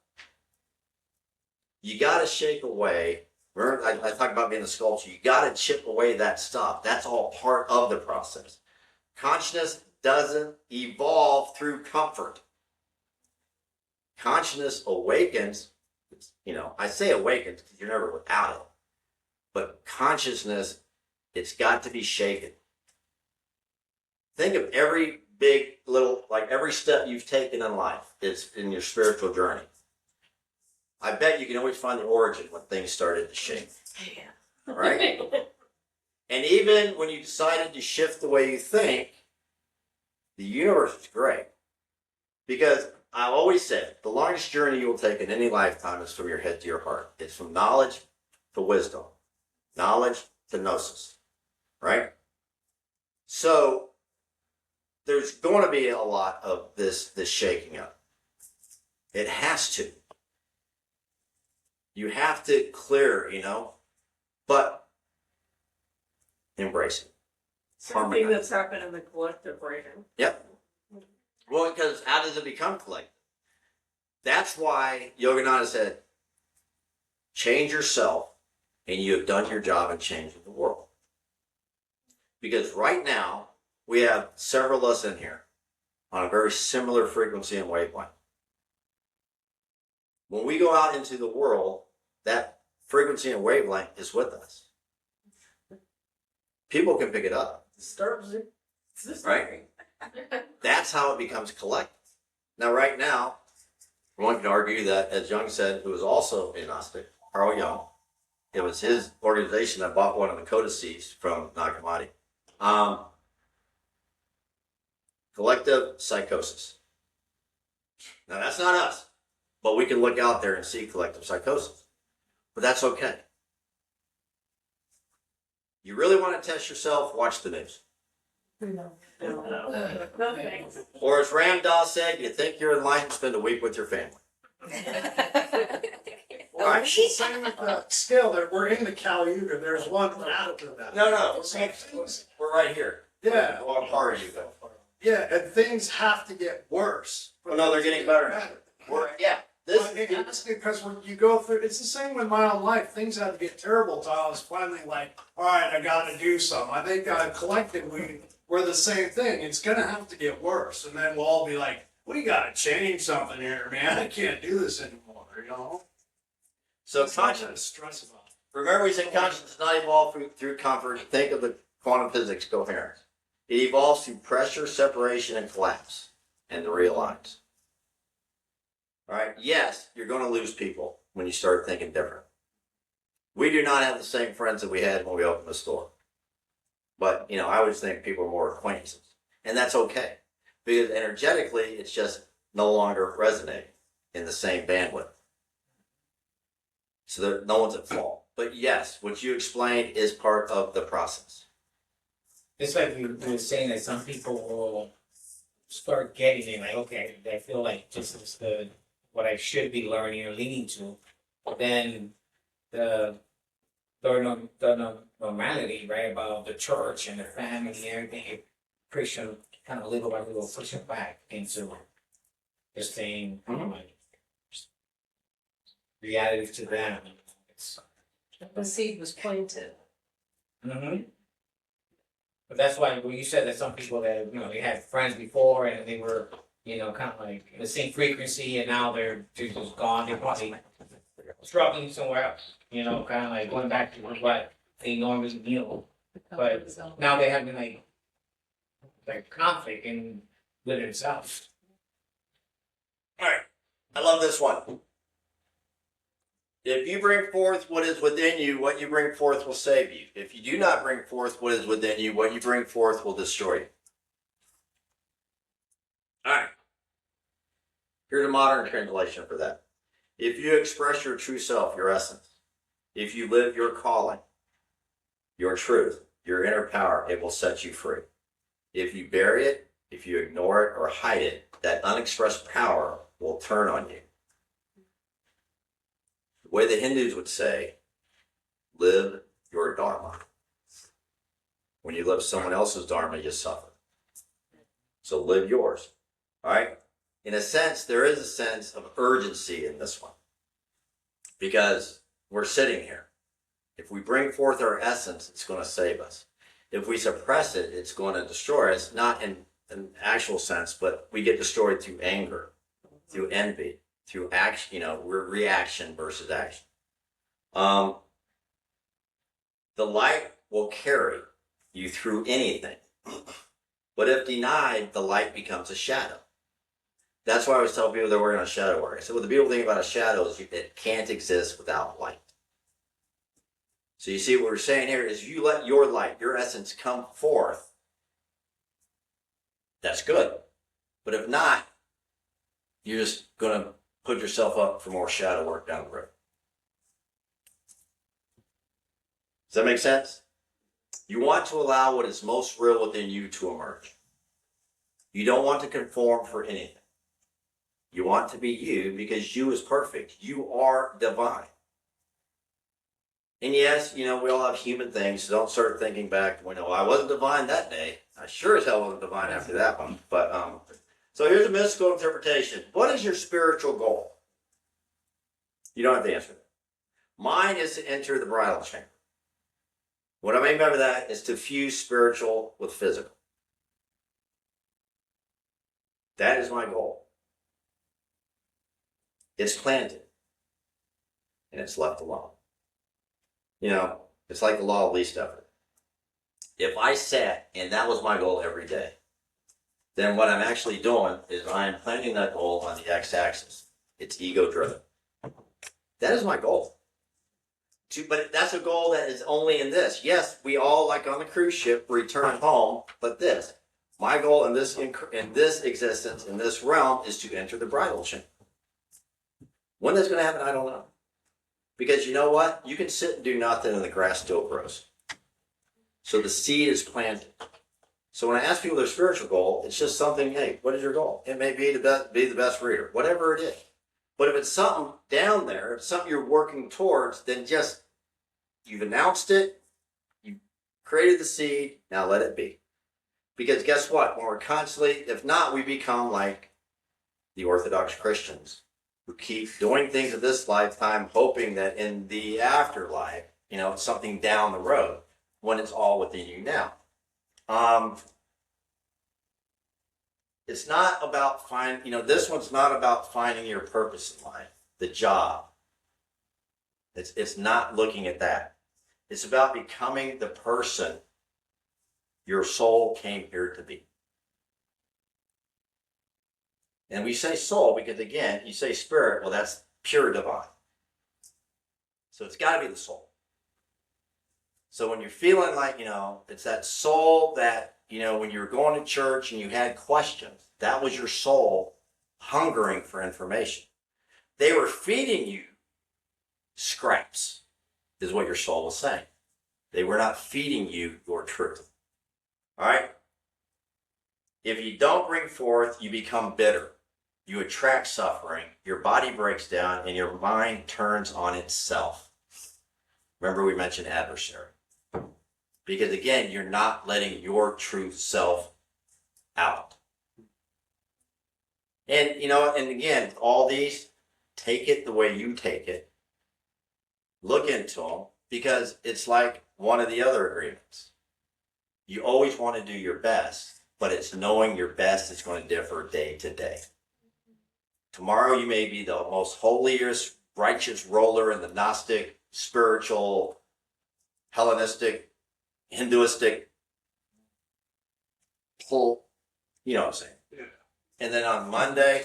You got to shake away. Remember, I talked about being a sculptor. You got to chip away that stuff. That's all part of the process. Consciousness doesn't evolve through comfort. Consciousness awakens. You know, I say awakens because you're never without it. But consciousness, it's got to be shaken. Think of every big little, like every step you've taken in life is in your spiritual journey. I bet you can always find the origin when things started to shake. Yeah. Right? And even when you decided to shift the way you think, the universe is great. Because I've always said, the longest journey you will take in any lifetime is from your head to your heart. It's from knowledge to wisdom. Knowledge to gnosis. Right? So, there's going to be a lot of this shaking up. It has to. You have to clear, you know, but embrace it. Something that's happened in the collective brain. Yep. Well, because how does it become collective? That's why Yogananda said, change yourself and you have done your job in changing the world. Because right now, we have several of us in here on a very similar frequency and wavelength. When we go out into the world, that frequency and wavelength is with us. People can pick it up. Disturbs it. Right? That's how it becomes collective. Now, right now, one can argue that, as Jung said, who was also a Gnostic, Carl Jung, it was his organization that bought one of the codices from Nag Hammadi. Collective psychosis. Now, that's not us, but we can look out there and see collective psychosis. But that's okay. You really want to test yourself? Watch the news. No thanks. Or as Ram Dass said, you think you're enlightened, spend a week with your family. Well, Right. it's the same with the scale that we're in the Kali Yuga. There's one out of that. No. We're right here. Yeah. What part are you though? Yeah, and things have to get worse. Oh, no, they're getting better. Yeah. Because when you go through, it's the same with my own life. Things had to get terrible till I was finally like, all right, I got to do something. I think collectively we're the same thing. It's gonna have to get worse, and then we'll all be like, we got to change something here, man. I can't do this anymore. You know. So It's not conscious. to stress about it. Remember, we said conscience does not evolve through comfort. Think of the quantum physics coherence. It evolves through pressure, separation, and collapse, and the realigns. All right. Yes, you're going to lose people when you start thinking different. We do not have the same friends that we had when we opened the store. But, I always think people are more acquaintances. And that's okay. Because energetically, it's just no longer resonating in the same bandwidth. So no one's at fault. But yes, what you explained is part of the process. It's like you were saying that some people will start getting it, like, okay, they feel like this is what I should be learning or leaning to. But then the normality, right, about the church and the family and everything, Christian kind of little by little push it back into just saying, like, reality to them. It's, The seed was planted. But that's why when you said that some people that, they had friends before and they were, kind of like in the same frequency and now they're just gone, they're probably struggling somewhere else, kind of like going back to what they normally knew. But now they're having like conflict in with themselves. All right. I love this one. If you bring forth what is within you, what you bring forth will save you. If you do not bring forth what is within you, what you bring forth will destroy you. All right. Here's a modern translation for that. If you express your true self, your essence, if you live your calling, your truth, your inner power, it will set you free. If you bury it, if you ignore it or hide it, that unexpressed power will turn on you. The way the Hindus would say, live your dharma. When you live someone else's dharma, you suffer. So live yours. All right? In a sense, there is a sense of urgency in this one. Because we're sitting here. If we bring forth our essence, it's going to save us. If we suppress it, it's going to destroy us. Not in an actual sense, but we get destroyed through anger, through envy, through action, we're reaction versus action. The light will carry you through anything. But if denied, the light becomes a shadow. That's why I always tell people they're working on shadow work. I said, well, the beautiful thing about a shadow is it can't exist without light. So you see what we're saying here is you let your light, your essence come forth. That's good. But if not, you're just going to put yourself up for more shadow work down the road. Does that make sense? You want to allow what is most real within you to emerge. You don't want to conform for anything. You want to be you because you is perfect. You are divine. And yes, we all have human things, so don't start thinking back, I wasn't divine that day. I sure as hell wasn't divine after that one. But so here's a mystical interpretation. What is your spiritual goal? You don't have to answer that. Mine is to enter the bridal chamber. What I mean by that is to fuse spiritual with physical. That is my goal. It's planted. And it's left alone. It's like the law of least effort. If I sat and that was my goal every day, then what I'm actually doing is I'm planting that goal on the x-axis. It's ego-driven. That is my goal. But that's a goal that is only in this. Yes, we all, like on the cruise ship, return home, but this. My goal in this existence, in this realm, is to enter the bridal chamber. When that's going to happen, I don't know. Because you know what? You can sit and do nothing and the grass still grows. So the seed is planted. So when I ask people their spiritual goal, it's just something, hey, what is your goal? It may be to be the best reader, whatever it is. But if it's something down there, if it's something you're working towards, then just, you've announced it, you created the seed, now let it be. Because guess what? When we're constantly, if not, we become like the Orthodox Christians who keep doing things in this lifetime, hoping that in the afterlife, it's something down the road when it's all within you now. It's not about this one's not about finding your purpose in life, the job. It's not looking at that. It's about becoming the person your soul came here to be. And we say soul because, again, you say spirit, well, that's pure divine. So it's got to be the soul. So when you're feeling like, it's that soul that, when you were going to church and you had questions, that was your soul hungering for information. They were feeding you scraps, is what your soul was saying. They were not feeding you your truth. All right? If you don't bring forth, you become bitter. You attract suffering, your body breaks down, and your mind turns on itself. Remember we mentioned adversary. Because again, you're not letting your true self out. And and again, all these, take it the way you take it. Look into them, because it's like one of the other agreements. You always want to do your best, but it's knowing your best is going to differ day to day. Tomorrow you may be the most holiest, righteous roller in the Gnostic, spiritual, Hellenistic, Hinduistic pull, you know what I'm saying? Yeah. And then on Monday,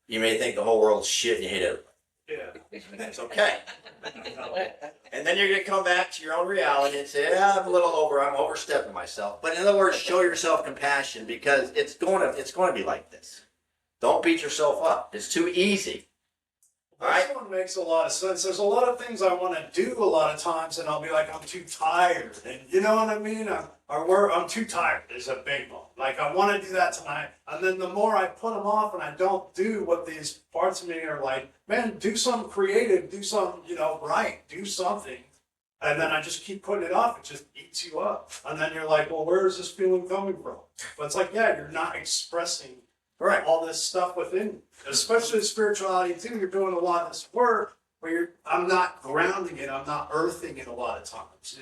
you may think the whole world's shit and you hate everybody. Yeah. That's okay. And then you're going to come back to your own reality and say, I'm overstepping myself. But in other words, show yourself compassion, because it's going to be like this. Don't beat yourself up. It's too easy. All right? This one makes a lot of sense. There's a lot of things I want to do a lot of times, and I'll be like, I'm too tired. And you know what I mean? I'm too tired is a big one. Like, I want to do that tonight. And then the more I put them off and I don't do what these parts of me are like, man, do something creative, do something, right, do something. And then I just keep putting it off. It just eats you up. And then you're like, well, where is this feeling coming from? But it's like, yeah, you're not expressing Right. all this stuff within you. Especially spirituality too. You're doing a lot of this work where I'm not grounding it, I'm not earthing it a lot of times,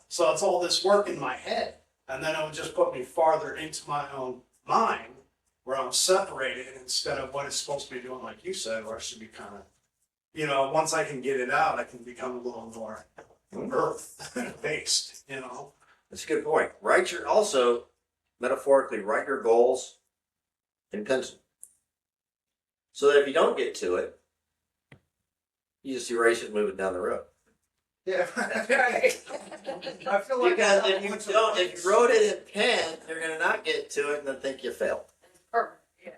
So it's all this work in my head. And then it would just put me farther into my own mind where I'm separated instead of what it's supposed to be doing, like you said, where I should be kind of, once I can get it out, I can become a little more earth-based, That's a good point. Also, metaphorically, write your goals in pencil. So that if you don't get to it, you just erase it and move it down the road. Yeah. I feel like Because if you wrote it in pen, you're going to not get to it and then think you failed. Perfect, yeah.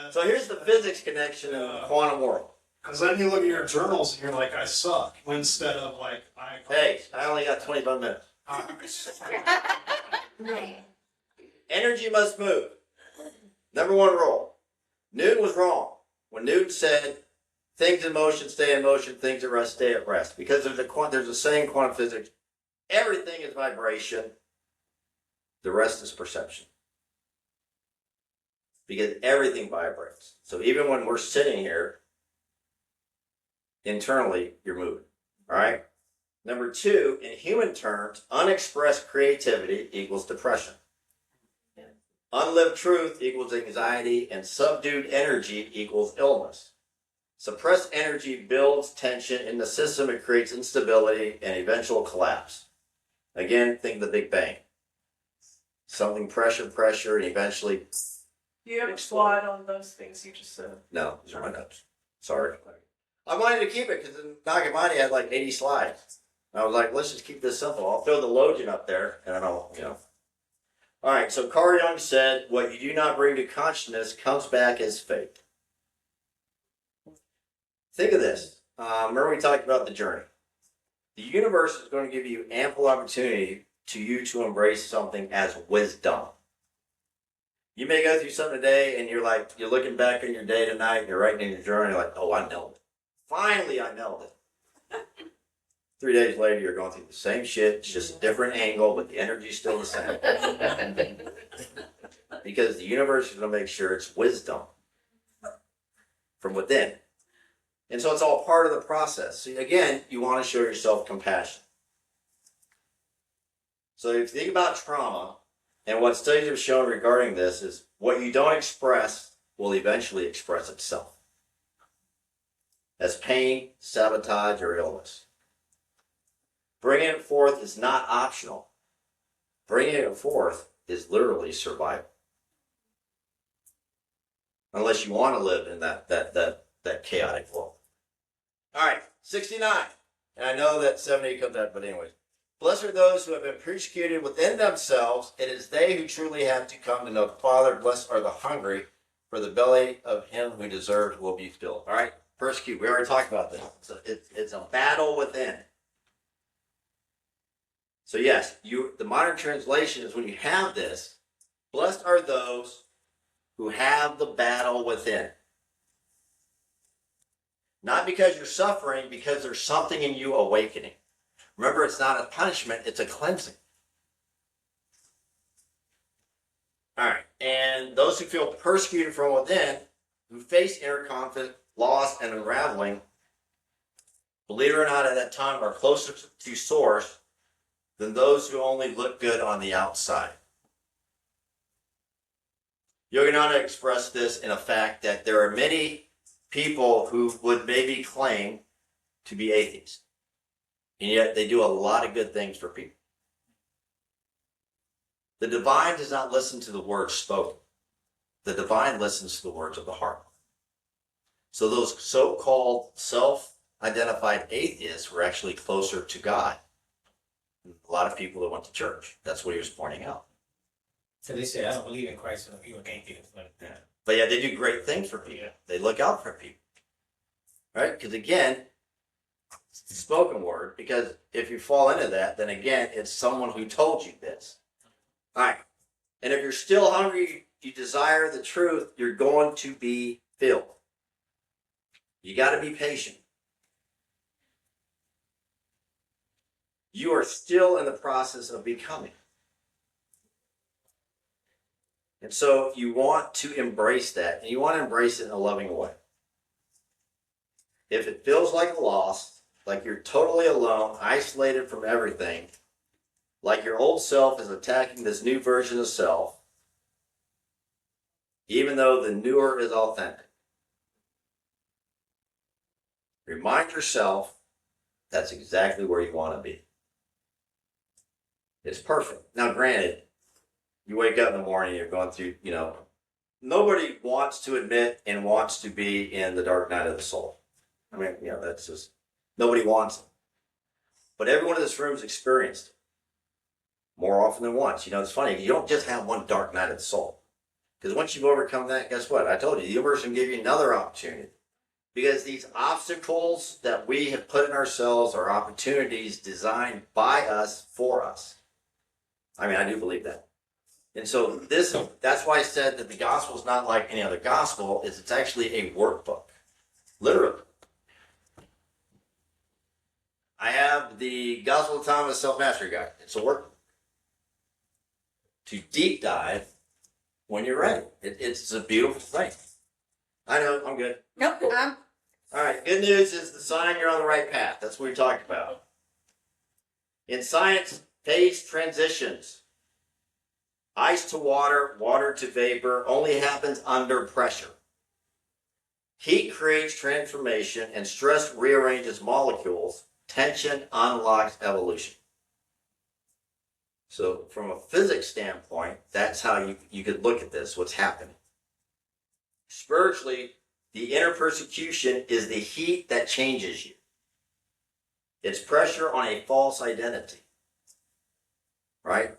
Yeah. So here's the physics connection in the quantum world. Because then you look at your journals and you're like, I suck, instead of like, Hey, I only got 25 minutes. Energy must move. Number one rule. Newton was wrong when Newton said, things in motion stay in motion, things at rest stay at rest. Because there's a saying in quantum physics, everything is vibration, the rest is perception. Because everything vibrates. So even when we're sitting here, internally, you're moving. All right? Number two, in human terms, unexpressed creativity equals depression. Unlived truth equals anxiety, and subdued energy equals illness. Suppressed energy builds tension in the system. It creates instability and eventual collapse. Again, think of the Big Bang. Something pressure, and eventually... Do you have a slide on those things you just said? No, these are my notes. Sorry. I wanted to keep it because Nagamani had like 80 slides. And I was like, let's just keep this simple. I'll throw the Logian up there, and I'll. All right, so Carl Jung said, what you do not bring to consciousness comes back as fate. Think of this. Remember we talked about the journey. The universe is going to give you ample opportunity to embrace something as wisdom. You may go through something today and you're looking back on your day tonight and you're writing in your journal, you're like, oh, I nailed it. Finally, I nailed it. 3 days later, you're going through the same shit. It's just a different angle, but the energy's still the same. Because the universe is going to make sure it's wisdom from within. And so it's all part of the process. So again, you want to show yourself compassion. So if you think about trauma, and what studies have shown regarding this is what you don't express will eventually express itself as pain, sabotage, or illness. Bringing it forth is not optional. bringing it forth is literally survival. Unless you want to live in that chaotic world. All right, 69. And I know that 70 comes out, but anyways. Blessed are those who have been persecuted within themselves. It is they who truly have to come to know the Father. Blessed are the hungry, for the belly of him who deserves will be filled. All right, persecute. We already talked about this. So it's a battle within. So yes, the modern translation is when you have this, blessed are those who have the battle within. Not because you're suffering, because there's something in you awakening. Remember, it's not a punishment, it's a cleansing. All right, and those who feel persecuted from within, who face inner conflict, loss, and unraveling, believe it or not, at that time are closer to source than those who only look good on the outside. Yogananda expressed this in a fact that there are many people who would maybe claim to be atheists, and yet they do a lot of good things for people. The divine does not listen to the words spoken. The divine listens to the words of the heart. So those so-called self-identified atheists were actually closer to God than a lot of people that went to church. That's what he was pointing out. So they say, I don't believe in Christ, so you can't get it. But yeah, they do great things for people. They look out for people. Right? Because again, it's the spoken word. Because if you fall into that, then again, it's someone who told you this. All right. And if you're still hungry, you desire the truth, you're going to be filled. You got to be patient. You are still in the process of becoming. And so you want to embrace that, and you want to embrace it in a loving way. If it feels like a loss, like you're totally alone, isolated from everything, like your old self is attacking this new version of self, even though the newer is authentic, remind yourself that's exactly where you want to be. It's perfect. Now, granted, you wake up in the morning, you're going through, nobody wants to admit and wants to be in the dark night of the soul. I mean, that's just, nobody wants it. But everyone in this room has experienced it more often than once. It's funny, you don't just have one dark night of the soul. Because once you've overcome that, guess what? I told you, the universe can give you another opportunity. Because these obstacles that we have put in ourselves are opportunities designed by us for us. I mean, I do believe that. And so that's why I said that the gospel is not like any other gospel, it's actually a workbook. Literally. I have the Gospel of Thomas Self-Mastery Guide. It's a workbook. To deep dive when you're ready. It's a beautiful thing. I know, I'm good. Nope, Cool. All right, good news is the sign you're on the right path. That's what we talked about. In science, phase transitions. Ice to water, water to vapor only happens under pressure. Heat creates transformation and stress rearranges molecules. Tension unlocks evolution. So from a physics standpoint, that's how you could look at this, what's happening. Spiritually, the inner persecution is the heat that changes you. It's pressure on a false identity. Right?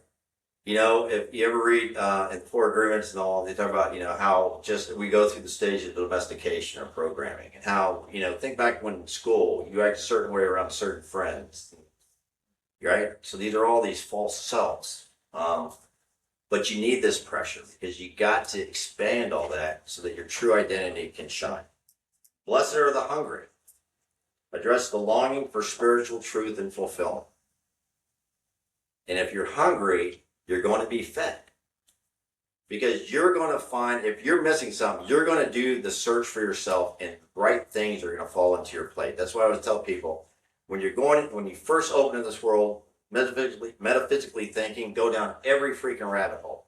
If you ever read in Four Agreements and all, they talk about, how just we go through the stages of domestication or programming and how, think back when in school, you act a certain way around certain friends, right? So these are all these false selves. But you need this pressure because you got to expand all that so that your true identity can shine. Blessed are the hungry. Address the longing for spiritual truth and fulfillment. And if you're hungry, you're going to be fed. Because you're going to find, if you're missing something, you're going to do the search for yourself and right things are going to fall into your plate. That's why I always tell people, when you first open in this world, metaphysically thinking, go down every freaking rabbit hole.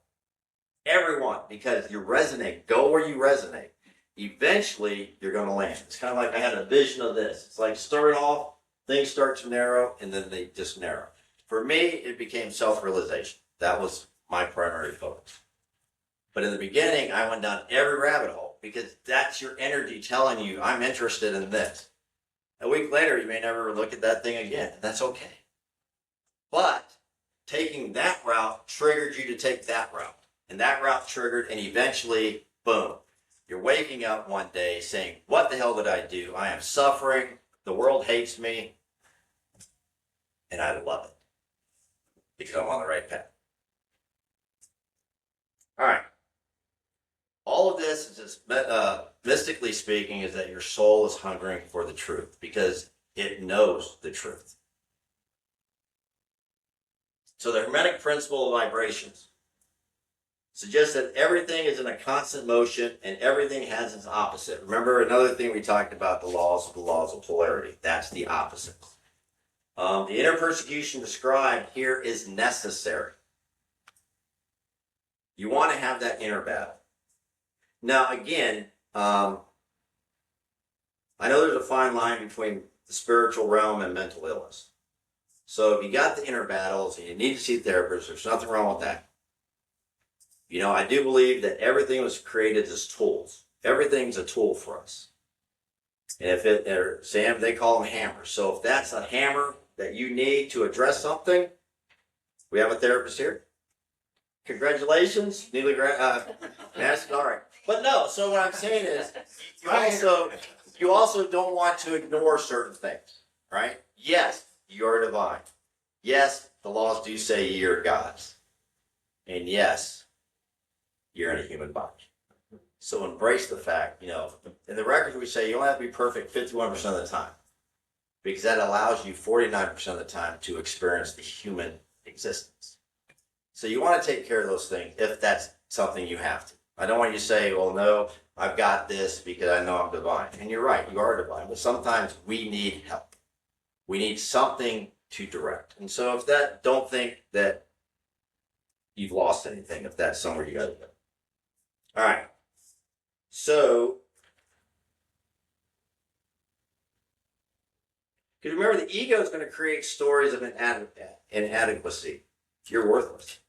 Everyone, because you resonate. Go where you resonate. Eventually, you're going to land. It's kind of like I had a vision of this. It's like starting off, things start to narrow, and then they just narrow. For me, it became self-realization. That was my primary focus. But in the beginning, I went down every rabbit hole because that's your energy telling you, I'm interested in this. A week later, you may never look at that thing again. That's okay. But taking that route triggered you to take that route. And that route triggered, and eventually, boom, you're waking up one day saying, what the hell did I do? I am suffering. The world hates me. And I love it because I'm on the right path. All right. All of this is just mystically speaking is that your soul is hungering for the truth because it knows the truth. So the Hermetic principle of vibrations suggests that everything is in a constant motion and everything has its opposite. Remember another thing we talked about, the laws of polarity. That's the opposite. The inner persecution described here is necessary. You want to have that inner battle. Now, again, I know there's a fine line between the spiritual realm and mental illness. So if you got the inner battles and you need to see therapists, there's nothing wrong with that. You know, I do believe that everything was created as tools. Everything's a tool for us. And if it, or Sam, they call them hammers. So if that's a hammer that you need to address something, we have a therapist here. Congratulations, newly master. All right. But no, so what I'm saying is you also don't want to ignore certain things, right? Yes, you're divine. Yes, the laws do say you're gods. And yes, you're in a human body. So embrace the fact, you know, in the records we say you only have to be perfect 51% of the time. Because that allows you 49% of the time to experience the human existence. So you want to take care of those things if that's something you have to. I don't want you to say, well, no, I've got this because I know I'm divine. And you're right, you are divine. But sometimes we need help. We need something to direct. And so if that, don't think that you've lost anything, if that's somewhere you got to go. All right. So, because remember, the ego is going to create stories of inadequacy. You're worthless.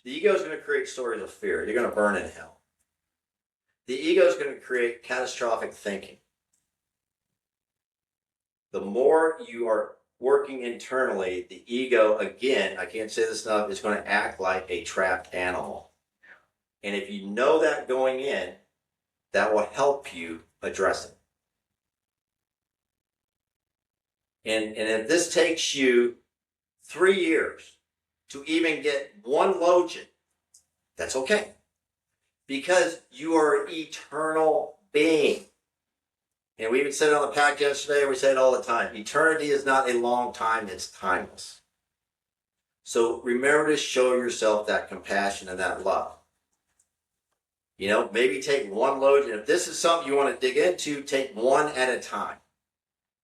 The ego is going to create stories of fear. You're going to burn in hell. The ego is going to create catastrophic thinking. The more you are working internally, the ego, again, I can't say this enough, is going to act like a trapped animal. And if you know that going in, that will help you address it. And if this takes you 3 years to even get one login, that's okay. Because you are an eternal being. And we even said it on the podcast yesterday, we say it all the time. Eternity is not a long time, it's timeless. So remember to show yourself that compassion and that love. You know, maybe take one load. And if this is something you want to dig into, take one at a time.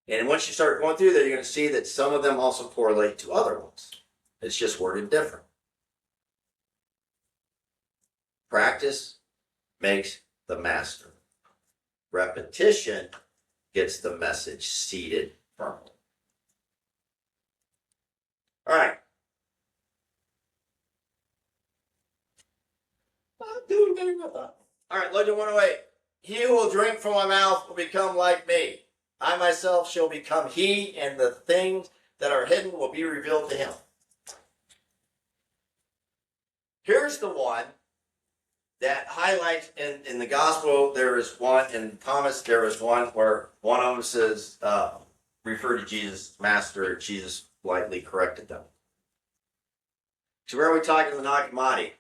And once you start going through there, you're going to see that some of them also correlate to other ones. It's just worded different. Practice makes the master. Repetition gets the message seated firmly. All right. All right, Legend 108. He who will drink from my mouth will become like me. I myself shall become he, and the things that are hidden will be revealed to him. Here's the one that highlights in the gospel. There is one, in Thomas, there is one where one of them says, refer to Jesus, Master. Jesus lightly corrected them. So where are we talking in the Nag Hammadi?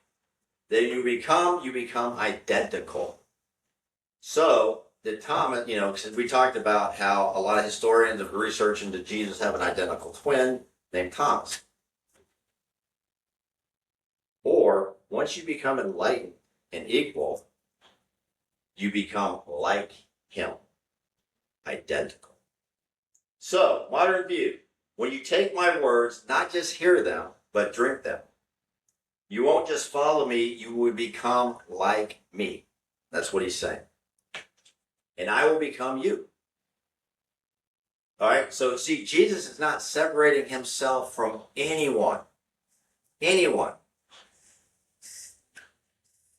That you become identical. So, the Thomas, you know, because we talked about how a lot of historians of research into Jesus have an identical twin named Thomas. Or, once you become enlightened and equal, you become like him. Identical. So, modern view. When you take my words, not just hear them, but drink them. You won't just follow me, you will become like me. That's what he's saying. And I will become you. All right, so see, Jesus is not separating himself from anyone. Anyone.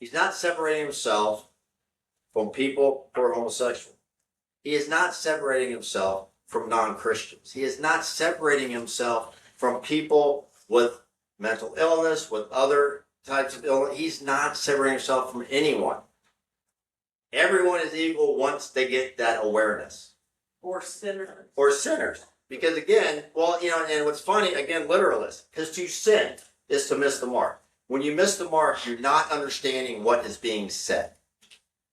He's not separating himself from people who are homosexual. He is not separating himself from non-Christians. He is not separating himself from people with mental illness, with other types of illness. He's not separating himself from anyone. Everyone is equal once they get that awareness. Or sinners. Or sinners. Because again, well, and what's funny, again, literalist, because to sin is to miss the mark. When you miss the mark, you're not understanding what is being said.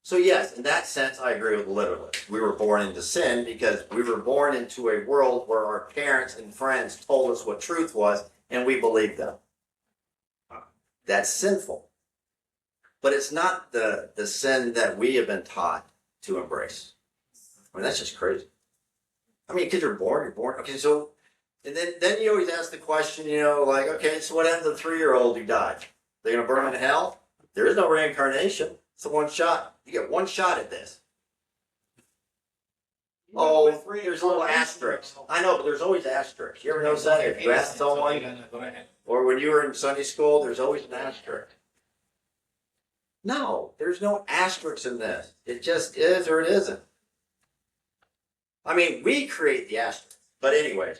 So yes, in that sense, I agree with the literalist. We were born into sin because we were born into a world where our parents and friends told us what truth was, and we believed them. That's sinful. But it's not the sin that we have been taught to embrace. I mean, that's just crazy. I mean, because you're born. Okay, so, and then you always ask the question, like, okay, so what happened to the 3-year-old who died? They're going to burn in hell? There is no reincarnation. It's a one shot. You get one shot at this. Oh, there's little asterisks. I know, but there's always asterisks. You ever notice that? If you ask someone, or when you were in Sunday school, there's always an asterisk. No, there's no asterisks in this. It just is or it isn't. I mean, we create the asterisk. But anyways,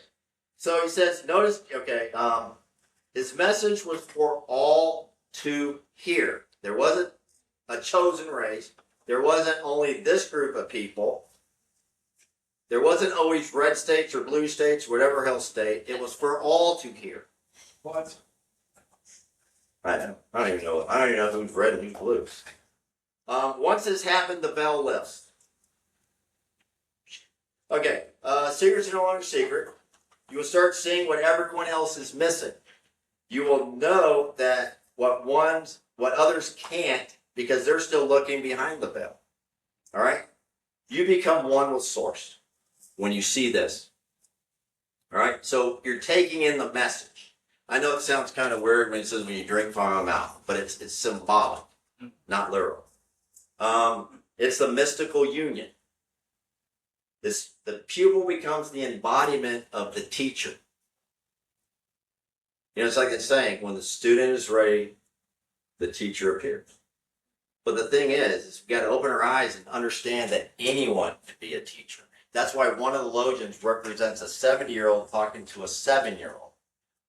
so he says, notice, okay, his message was for all to hear. There wasn't a chosen race. There wasn't only this group of people. There wasn't always red states or blue states, whatever hell state. It was for all to hear. What? I don't even know who's red and who's blue. Once this happened, the veil lifts. Okay, secrets are no longer secret. You will start seeing what everyone else is missing. You will know that what others can't because they're still looking behind the veil. All right? You become one with Source when you see this. All right? So you're taking in the message. I know it sounds kind of weird when it says when you drink from a mouth, but it's symbolic, not literal. It's the mystical union. The pupil becomes the embodiment of the teacher. It's like it's saying, when the student is ready, the teacher appears. But the thing is we've got to open our eyes and understand that anyone can be a teacher. That's why one of the Logians represents a 70-year-old talking to a 7-year-old.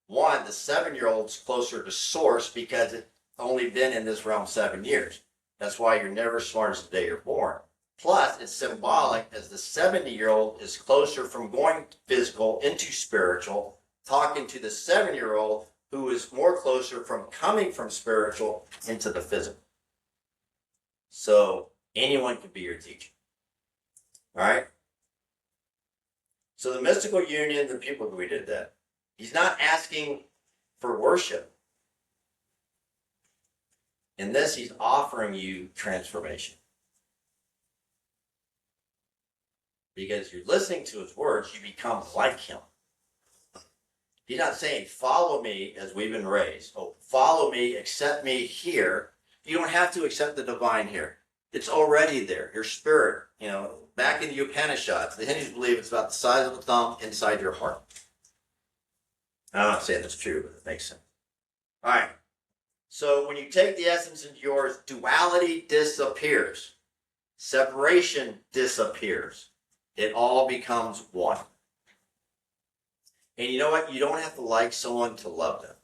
One, the 7-year-old's closer to Source because it's only been in this realm 7 years. That's why you're never smart as the day you're born. Plus, it's symbolic as the 70-year-old is closer from going physical into spiritual, talking to the 7-year-old who is more closer from coming from spiritual into the physical. So anyone can be your teacher. All right? So the mystical union, the people who we did that. He's not asking for worship. In this, he's offering you transformation. Because you're listening to his words, you become like him. He's not saying, follow me as we've been raised. Oh, follow me, accept me here. You don't have to accept the divine here. It's already there. Your spirit, back in the Upanishads, the Hindus believe it's about the size of a thumb inside your heart. I'm not saying that's true, but it makes sense. All right. So when you take the essence into yours, duality disappears. Separation disappears. It all becomes one. And you know what? You don't have to like someone to love them.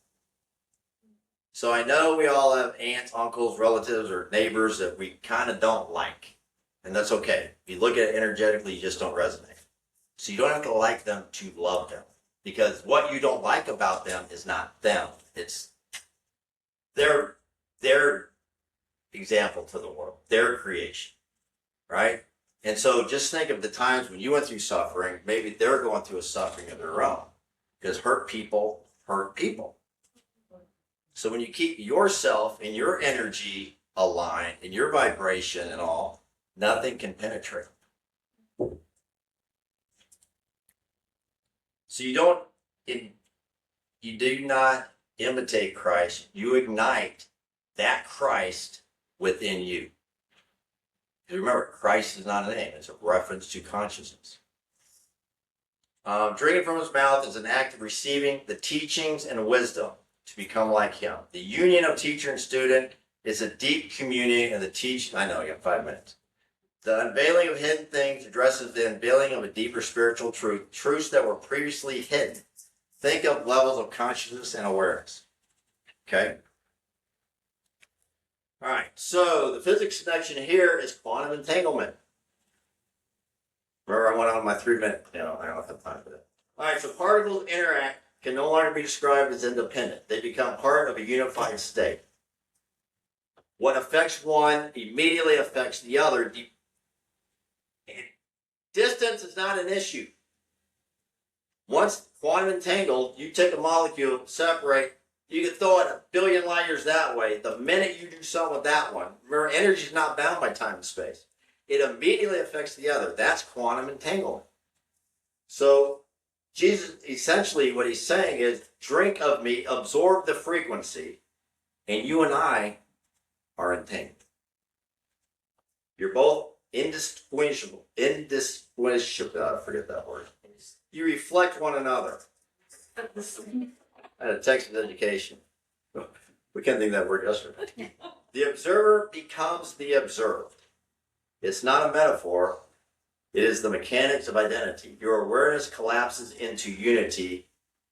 So I know we all have aunts, uncles, relatives, or neighbors that we kind of don't like. And that's okay. If you look at it energetically, you just don't resonate. So you don't have to like them to love them. Because what you don't like about them is not them. It's their example to the world, their creation, right? And so just think of the times when you went through suffering, maybe they're going through a suffering of their own. Because hurt people hurt people. So when you keep yourself and your energy aligned and your vibration and all, nothing can penetrate. So you do not imitate Christ. You ignite that Christ within you. Because remember, Christ is not a name. It's a reference to consciousness. Drinking from his mouth is an act of receiving the teachings and wisdom to become like him. The union of teacher and student is a deep communing of the teaching. I know, you got 5 minutes. The unveiling of hidden things addresses the unveiling of a deeper spiritual truth, truths that were previously hidden. Think of levels of consciousness and awareness. Okay? All right, so the physics connection here is quantum entanglement. Remember, I went on my 3 minute, I don't have time for that. All right, so particles interact, can no longer be described as independent. They become part of a unified state. What affects one immediately affects the other. Distance is not an issue. Once quantum entangled, you take a molecule, separate, you can throw it 1 billion light years that way. The minute you do something with that one, remember, energy is not bound by time and space. It immediately affects the other. That's quantum entanglement. So Jesus, essentially what he's saying is, drink of me, absorb the frequency, and you and I are entangled. You're both indistinguishable. Forget that word. You reflect one another. I had a Texas education. We couldn't think of that word yesterday. The observer becomes the observed. It's not a metaphor. It is the mechanics of identity. Your awareness collapses into unity,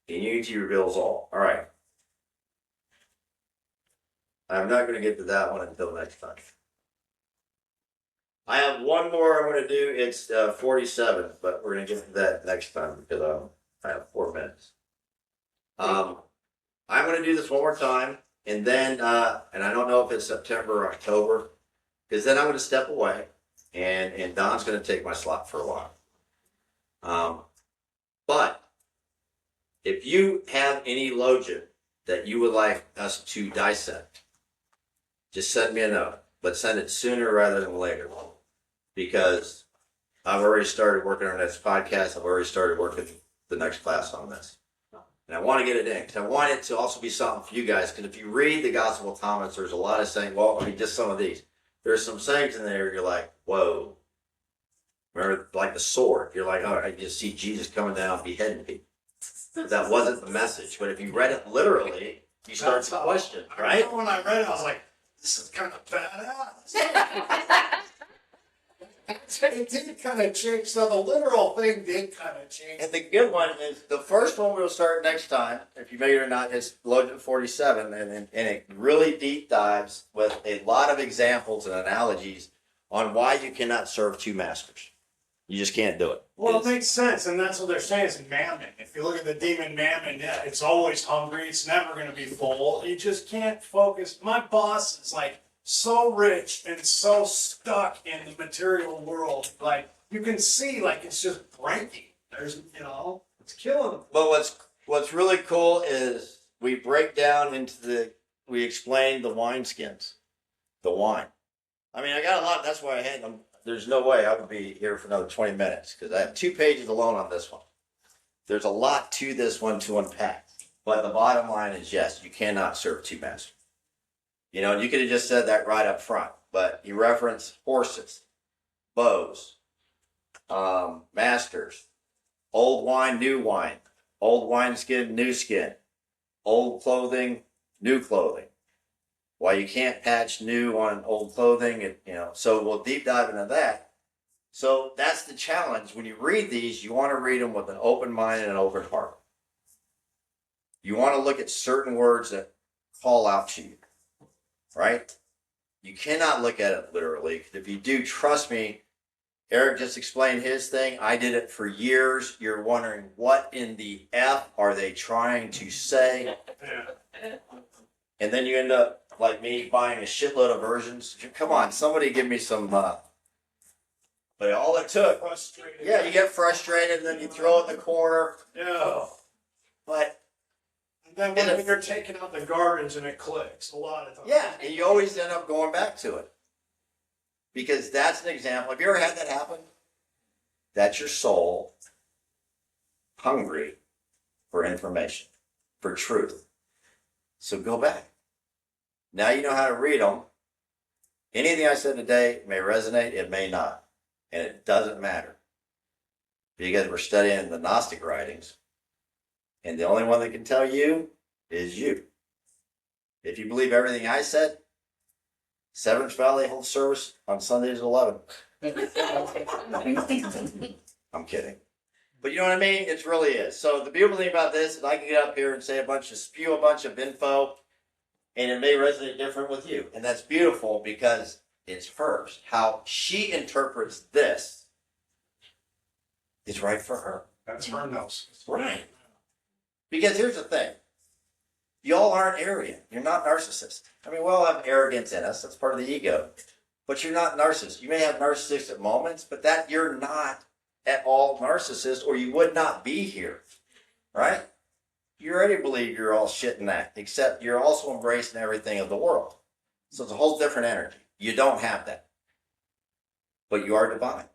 and unity reveals all. All right. I'm not going to get to that one until next time. I have one more I'm going to do. It's 47, but we're going to get to that next time because I have 4 minutes. I'm going to do this one more time, and then, and I don't know if it's September or October, because then I'm going to step away, and Don's going to take my slot for a while. But if you have any login that you would like us to dissect, just send me a note, but send it sooner rather than later, because I've already started working on this podcast. I've already started working the next class on this. And I want to get it in, because I want it to also be something for you guys, because if you read the Gospel of Thomas, there's a lot of saying, well, I mean, just some of these. There's some sayings in there, you're like, whoa. Remember, like the sword. You're like, oh, I just see Jesus coming down beheading people. But that wasn't the message. But if you read it literally, you start to question, right? I remember when I read it, I was like, this is kind of badass. It did kind of change, so the literal thing did kind of change. And the good one is the first one we'll start next time, if you make it or not, is Logic 47, and it really deep dives with a lot of examples and analogies on why you cannot serve two masters. You just can't do it. Well, it makes sense, and that's what they're saying is mammon. If you look at the demon mammon, yeah, it's always hungry. It's never going to be full. You just can't focus. My boss is like so rich and so stuck in the material world. Like you can see, like it's just breaking. There's, it's killing him. But what's really cool is we break down into we explain the wineskins, the wine. I mean, I got a lot. That's why I had them. There's no way I would be here for another 20 minutes because I have 2 pages alone on this one. There's a lot to this one to unpack. But the bottom line is, yes, you cannot serve two masters. You could have just said that right up front, but you reference horses, bows, masters, old wine, new wine, old wineskin, new skin, old clothing, new clothing. Why you can't patch new on old clothing, so we'll deep dive into that. So that's the challenge. When you read these, you want to read them with an open mind and an open heart. You want to look at certain words that call out to you, right? You cannot look at it literally. If you do, trust me, Eric just explained his thing. I did it for years. You're wondering, what in the F are they trying to say? Yeah. And then you end up, like me, buying a shitload of versions. Come on, somebody give me some, but all it took, Frustrated. yeah, you get frustrated, and then you throw it in the corner. Yeah. But, And then when you're taking out the garbage and it clicks a lot of times. yeah, and you always end up going back to it. Because that's an example. Have you ever had that happen? That's your soul hungry for information, for truth. So go back. Now you know how to read them. Anything I said today may resonate, it may not. And it doesn't matter. Because we're studying the Gnostic writings. And the only one that can tell you is you. If you believe everything I said, Severance Valley holds service on Sundays at 11. I'm kidding. But you know what I mean? It really is. So the beautiful thing about this is I can get up here and spew a bunch of info, and it may resonate different with you. And that's beautiful because it's hers. How she interprets this is right for her. That's her nose. Right. Because here's the thing. Y'all aren't arrogant. You're not narcissists. I mean, we all have arrogance in us. That's part of the ego. But you're not narcissists. You may have narcissistic moments, but that you're not at all narcissist, or you would not be here. Right? You already believe you're all shit in that, except you're also embracing everything of the world. So it's a whole different energy. You don't have that. But you are divine.